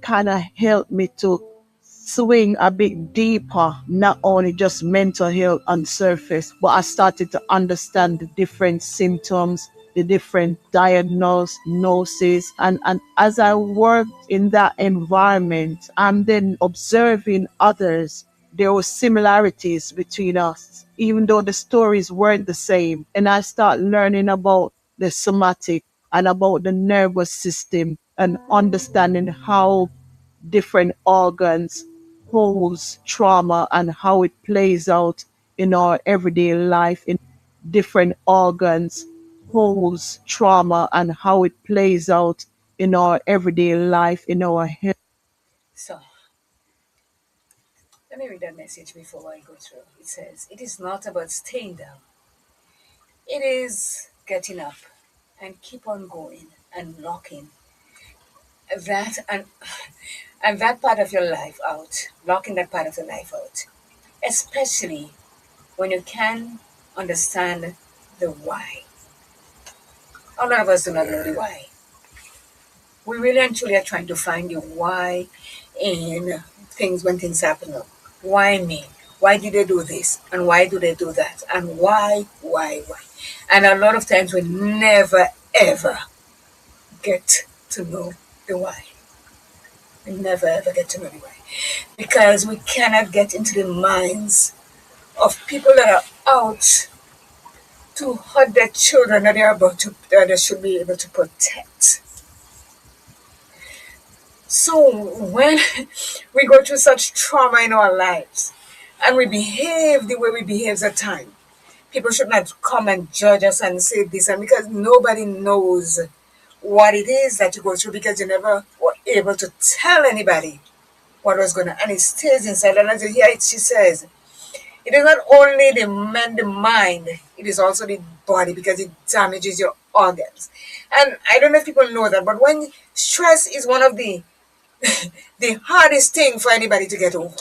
helped me to swing a bit deeper, not only just mental health on surface, but I started to understand the different symptoms, the different diagnoses. And as I worked in that environment, I'm then observing others. There were similarities between us, even though the stories weren't the same. And I start learning about the somatic and about the nervous system and understanding how different organs holds trauma and how it plays out in our everyday life. In different organs holds trauma and how it plays out in our everyday life, in our health. So, let me read that message before I go through. It says, "It is not about staying down, it is getting up and keep on going and locking that and that part of your life out, locking that part of your life out, especially when you can understand the why. A lot of us do not know the why. We really and truly are trying to find the why in things when things happen. Why me? Why did they do this? And why do they do that? And why? And a lot of times we never ever get to know the why. We never ever get to know the why. Because we cannot get into the minds of people that are out to hurt their children that that they should be able to protect. So when we go through such trauma in our lives and we behave the way we behave at times, People should not come and judge us and say this, and because nobody knows what it is that you go through because you never were able to tell anybody what was going on, and it stays inside. And as you hear it, she says, it is not only the mind, it is also the body because it damages your organs. And I don't know if people know that, but when stress is one of the hardest thing for anybody to get over,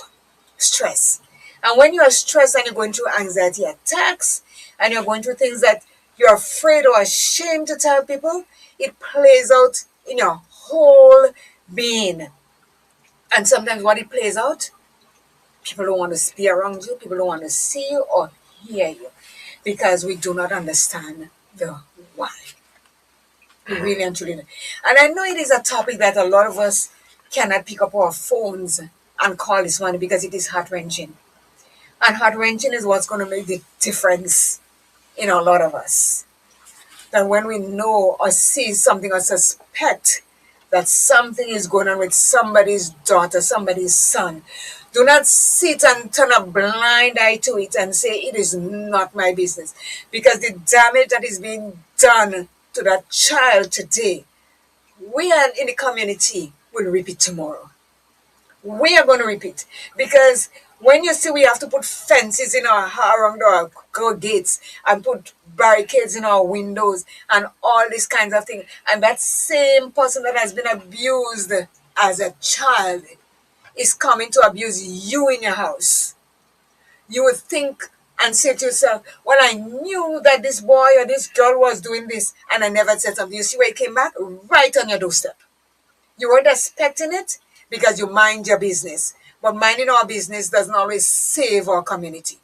stress. And when you are stressed and you're going through anxiety attacks and you're going through things that you're afraid or ashamed to tell people, it plays out in your whole being. And sometimes what it plays out, people don't want to be around you, people don't want to see you or hear you because we do not understand the why. We really and truly. And I know it is a topic that a lot of us cannot pick up our phones and call this one because it is heart wrenching. And heart wrenching is what's going to make the difference in a lot of us. That when we know or see something or suspect that something is going on with somebody's daughter, somebody's son, do not sit and turn a blind eye to it and say it is not my business. Because the damage that is being done to that child today, we are in the community will reap it tomorrow. We are going to repeat because when you see we have to put fences in around our gates and put barricades in our windows and all these kinds of things, and that same person that has been abused as a child is coming to abuse you in your house, you would think and say to yourself, well, I knew that this boy or this girl was doing this and I never said something. You see where it came back? Right on your doorstep. You weren't expecting it because you mind your business. But minding our business doesn't always save our community.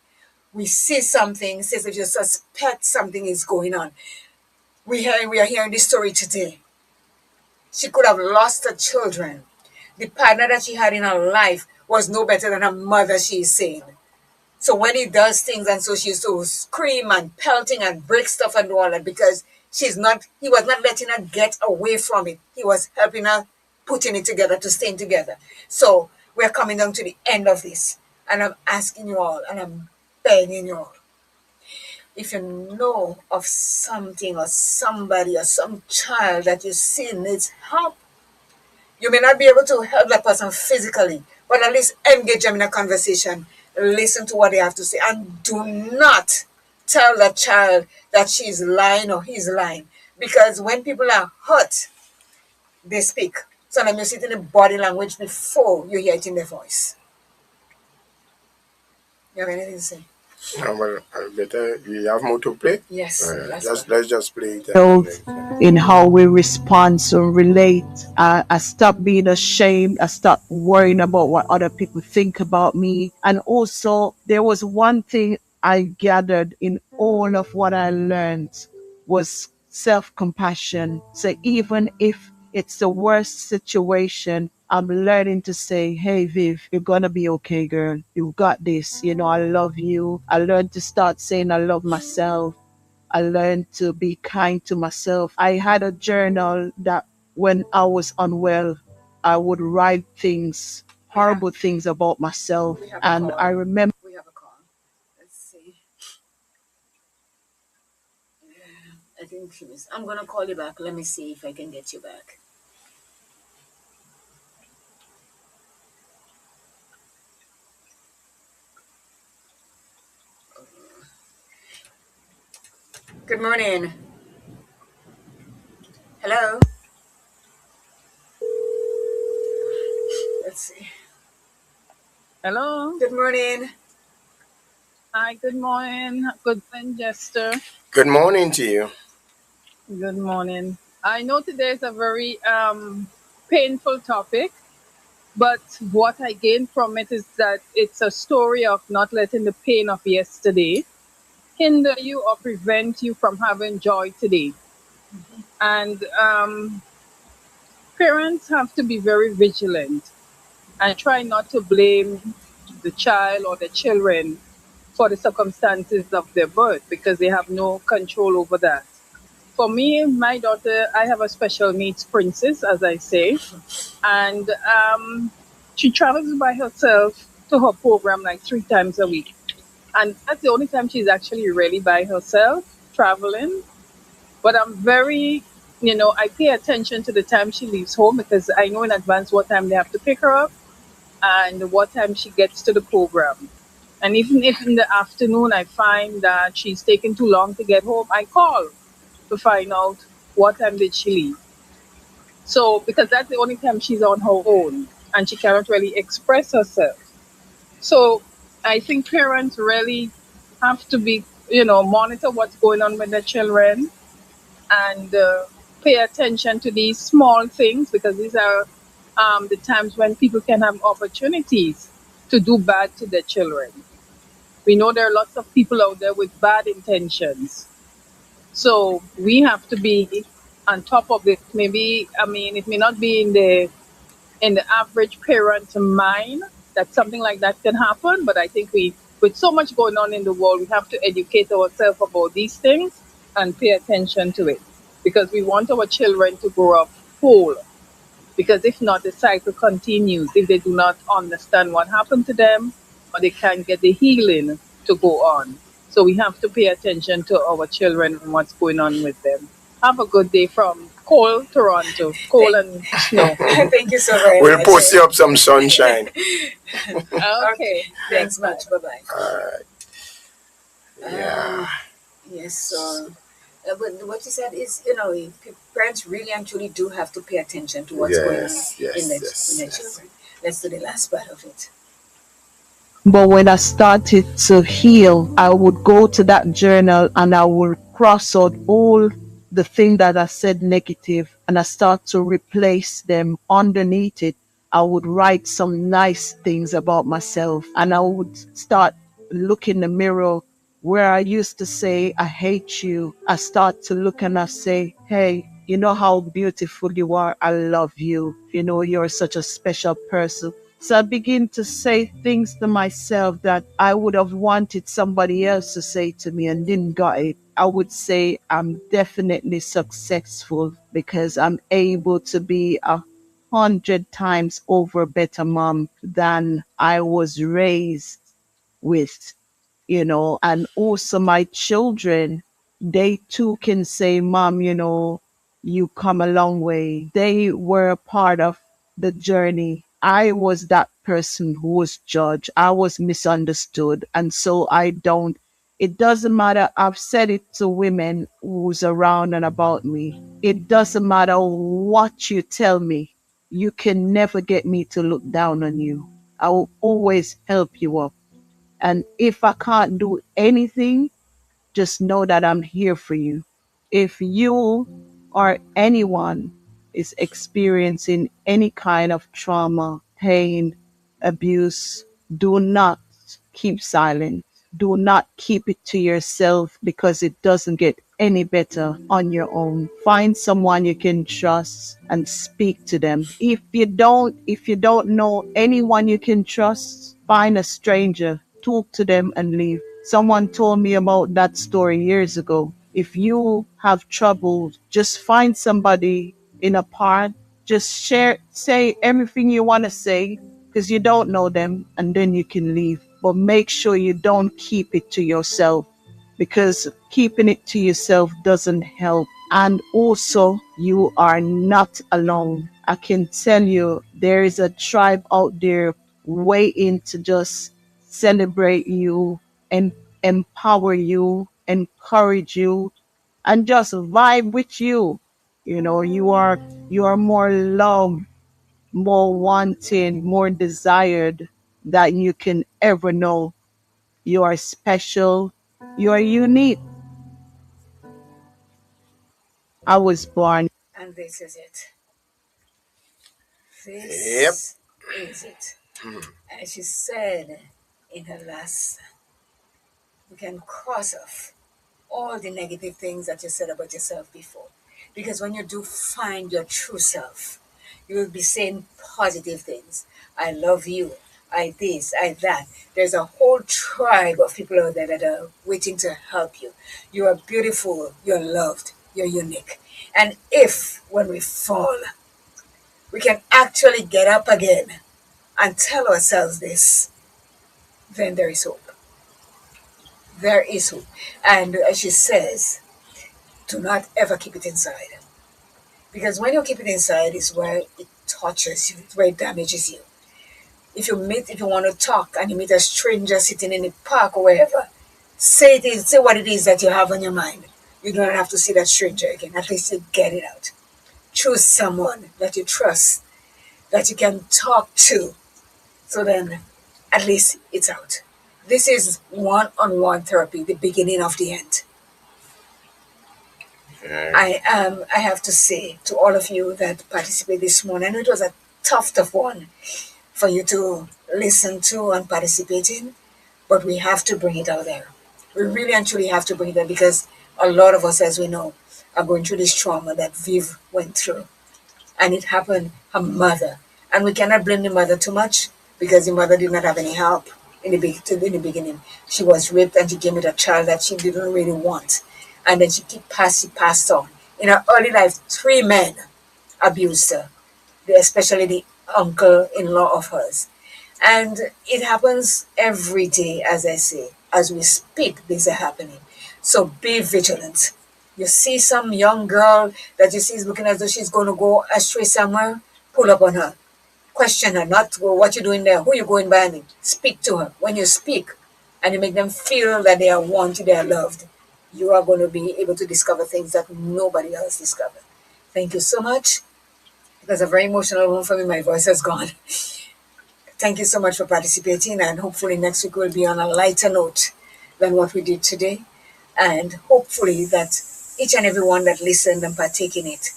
We see something, says if you suspect something is going on. We are hearing this story today. She could have lost her children. The partner that she had in her life was no better than her mother, she is saying. So when he does things and so she's so scream and pelting and break stuff and all that because he was not letting her get away from it. He was helping her putting it together to stay together. So we're coming down to the end of this. And I'm asking you all and I'm begging you all. If you know of something or somebody or some child that you see needs help, you may not be able to help that person physically, but at least engage them in a conversation. Listen to what they have to say. And do not tell that child that she's lying or he's lying. Because when people are hurt, they speak. Sometimes you see it in the body language before you hear it in their voice. You have anything to say? Well, better you have more to play. Yes. Let's just play it. Both in how we respond so relate. I stopped being ashamed. I stopped worrying about what other people think about me. And also, there was one thing I gathered in all of what I learned was self-compassion. So even if it's the worst situation, I'm learning to say, hey, Viv, you're going to be okay, girl. You got this. You know, I love you. I learned to start saying I love myself. I learned to be kind to myself. I had a journal that when I was unwell, I would write things, horrible things about myself. We have a And call. I remember We have a call. Let's see. I think she missed. I'm going to call you back. Let me see if I can get you back. Good morning. Hello. Let's see. Hello. Good morning. Hi, good morning. Good morning, Jester. Good morning to you. Good morning. I know today is a very painful topic, but what I gained from it is that it's a story of not letting the pain of yesterday hinder you or prevent you from having joy today. And parents have to be very vigilant and try not to blame the child or the children for the circumstances of their birth because they have no control over that. For me, my daughter, I have a special needs princess, as I say, and she travels by herself to her program like 3 times a week. And that's the only time she's actually really by herself traveling. But I'm very, I pay attention to the time she leaves home because I know in advance what time they have to pick her up and what time she gets to the program. And even if in the afternoon I find that she's taking too long to get home, I call to find out what time did she leave. So, because that's the only time she's on her own and she cannot really express herself. So, I think parents really have to be, monitor what's going on with their children and pay attention to these small things because these are the times when people can have opportunities to do bad to their children. We know there are lots of people out there with bad intentions. So we have to be on top of it. Maybe, I mean, it may not be in the average parent's mind that something like that can happen, but I think with so much going on in the world, we have to educate ourselves about these things and pay attention to it because we want our children to grow up whole. Because if not, the cycle continues if they do not understand what happened to them or they can't get the healing to go on. So we have to pay attention to our children and what's going on with them. Have a good day from cold Toronto, cold Thank, and snow. thank you so very We'll much. post you up some sunshine. Okay, Thanks much. Bye bye. Alright. Yeah. Yes. So, but what you said is, parents really actually do have to pay attention to what's going on Yes, in yes, in yes, their yes. children. Let's do the last part of it. But when I started to heal, I would go to that journal and I would cross out all the thing that I said negative and I start to replace them underneath it. I would write some nice things about myself and I would start look in the mirror where I used to say, I hate you. I start to look and I say, hey, you know how beautiful you are. I love you. You know, you're such a special person. So I begin to say things to myself that I would have wanted somebody else to say to me and didn't got it. I would say I'm definitely successful because I'm able to be 100 times over better mom than I was raised with, and also my children, they too can say, Mom, you come a long way. They were a part of the journey. I was that person who was judged. I was misunderstood. And so it doesn't matter. I've said it to women who's around and about me. It doesn't matter what you tell me. You can never get me to look down on you. I will always help you up. And if I can't do anything, just know that I'm here for you. If you or anyone is experiencing any kind of trauma, pain, abuse, do not keep silent. Do not keep it to yourself because it doesn't get any better on your own. Find someone you can trust and speak to them. If you don't know anyone you can trust, find a stranger, talk to them and leave. Someone told me about that story years ago. If you have trouble, just find somebody in a park, just say everything you want to say because you don't know them and then you can leave. But make sure you don't keep it to yourself because keeping it to yourself doesn't help. And also, you are not alone. I can tell you, there is a tribe out there waiting to just celebrate you and empower you, encourage you, and just vibe with you. You are more loved, more wanted, more desired than you can ever know. You are special. You are unique. I was born. And this is it. Yep. This is it. As she said in her last, you can cross off all the negative things that you said about yourself before. Because when you do find your true self, you will be saying positive things. I love you. I this, I that. There's a whole tribe of people out there that are waiting to help you. You are beautiful. You're loved. You're unique. And if, when we fall, we can actually get up again and tell ourselves this, then there is hope. There is hope. And as she says, do not ever keep it inside. Because when you keep it inside is where it tortures you, it's where it damages you. If you want to talk and you meet a stranger sitting in the park or wherever, say what it is that you have on your mind. You don't have to see that stranger again. At least you get it out. Choose someone that you trust, that you can talk to, so then at least it's out. This is one-on-one therapy, the beginning of the end. Yeah. I have to say to all of you that participated this morning, I know it was a tough one for you to listen to and participate in, but we have to bring it out there. We really and truly have to bring it out because a lot of us, as we know, are going through this trauma that Viv went through. And it happened her mother. And we cannot blame the mother too much because the mother did not have any help in the beginning. She was raped and she came with a child that she didn't really want. And then she passed on. In her early life, three men abused her, especially the uncle-in-law of hers. And it happens every day, as I say. As we speak, these are happening. So be vigilant. You see some young girl that you see is looking as though she's going to go astray somewhere, pull up on her. Question her, not "Well, what you doing there, who you going by?" Speak to her. When you speak and you make them feel that they are wanted, they are loved, you are going to be able to discover things that nobody else discovered. Thank you so much. It was a very emotional one for me. My voice has gone. Thank you so much for participating, and hopefully next week will be on a lighter note than what we did today. And hopefully that each and every one that listened and partake in it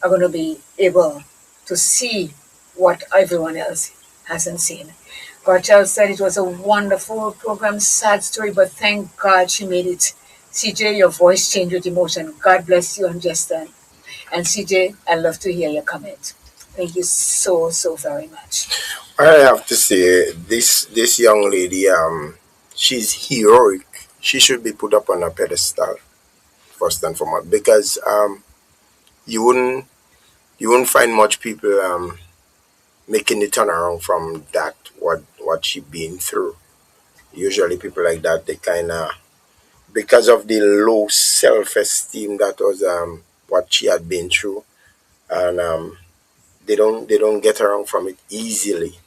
are going to be able to see what everyone else hasn't seen. Garchel said it was a wonderful program, sad story, but thank God she made it. CJ, your voice changed with emotion. God bless you and Jester. And CJ, I love to hear your comment. Thank you so very much. I have to say, this young lady, she's heroic. She should be put up on a pedestal first and foremost because you wouldn't you wouldn't find much people making the turnaround from that what she been through. Usually, people like that they kind of because of the low self esteem that was what she had been through, and they don't get around from it easily.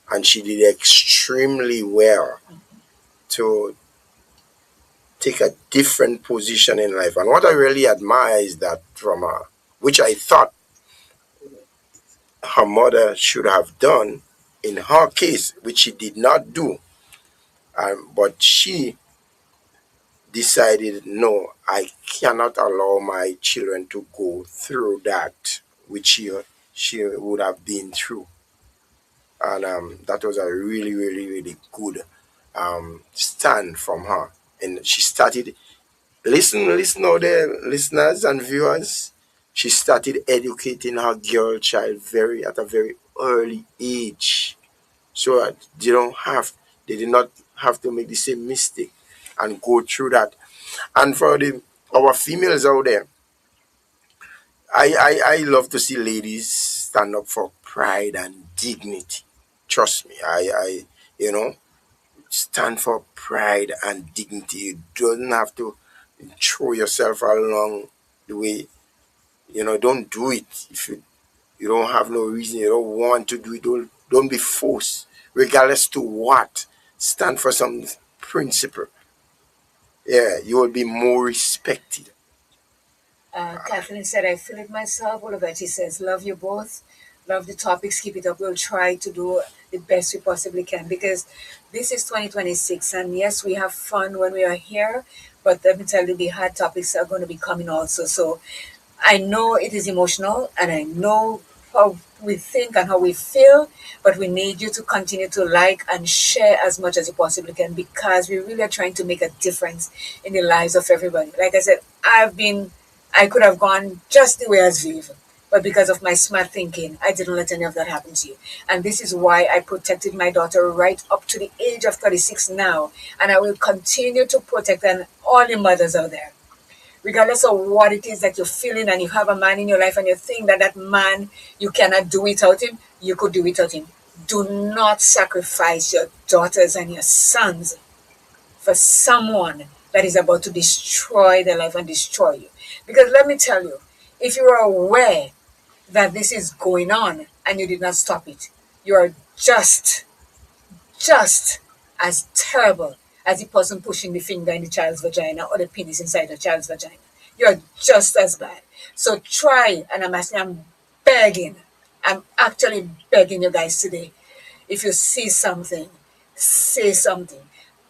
And she did extremely well to take a different position in life. And what I really admire is that from her, which I thought her mother should have done in her case, which she did not do. But she decided, no, I cannot allow my children to go through that, which she would have been through. And that was a really good stand from her. And she started listen out there, listeners and viewers. She started educating her girl child very at a very early age, so that they did not have to make the same mistake and go through that. And for the our females out there, I love to see ladies stand up for pride and dignity. Trust me, I you know stand for pride and dignity. You don't have to throw yourself along the way. Don't do it if you don't have no reason. You don't want to do it. Don't be forced, regardless to what. Stand for some principle. Yeah, you will be more respected. Kathleen said, I feel it myself. Olivetti says, love you both. Love the topics. Keep it up. We'll try to do the best we possibly can because this is 2026. And yes, we have fun when we are here. But let me tell you, the hard topics are going to be coming also. So I know it is emotional and I know how we think and how we feel, but we need you to continue to like and share as much as you possibly can because we really are trying to make a difference in the lives of everybody. Like I said, I could have gone just the way as Viv, but because of my smart thinking, I didn't let any of that happen to you. And this is why I protected my daughter right up to the age of 36 now, and I will continue to protect and all the mothers out there regardless of what it is that you're feeling and you have a man in your life and you think that that man you cannot do without him, you could do without him. Do not sacrifice your daughters and your sons for someone that is about to destroy their life and destroy you. Because let me tell you, if you are aware that this is going on and you did not stop it, you are just as terrible as the person pushing the finger in the child's vagina or the penis inside the child's vagina. You're just as bad. So try, and I'm begging, I'm actually begging you guys today. If you see something, say something.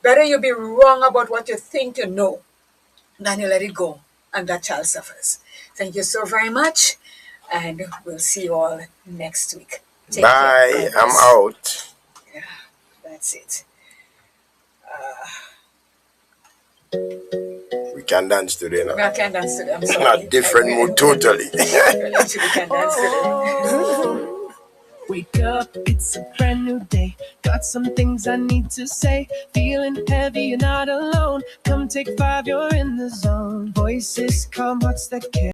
Better you be wrong about what you think you know than you let it go and that child suffers. Thank you so very much, and we'll see you all next week. Take care. Bye. God I'm bless. out. Yeah, that's it. We can dance today now. I can't dance today. I'm In sorry. a different mood totally. Literally can't dance today. Wake up, it's a brand new day. Got some things I need to say. Feeling heavy, you're not alone. Come take 5, you're in the zone. Voices come, hearts that care.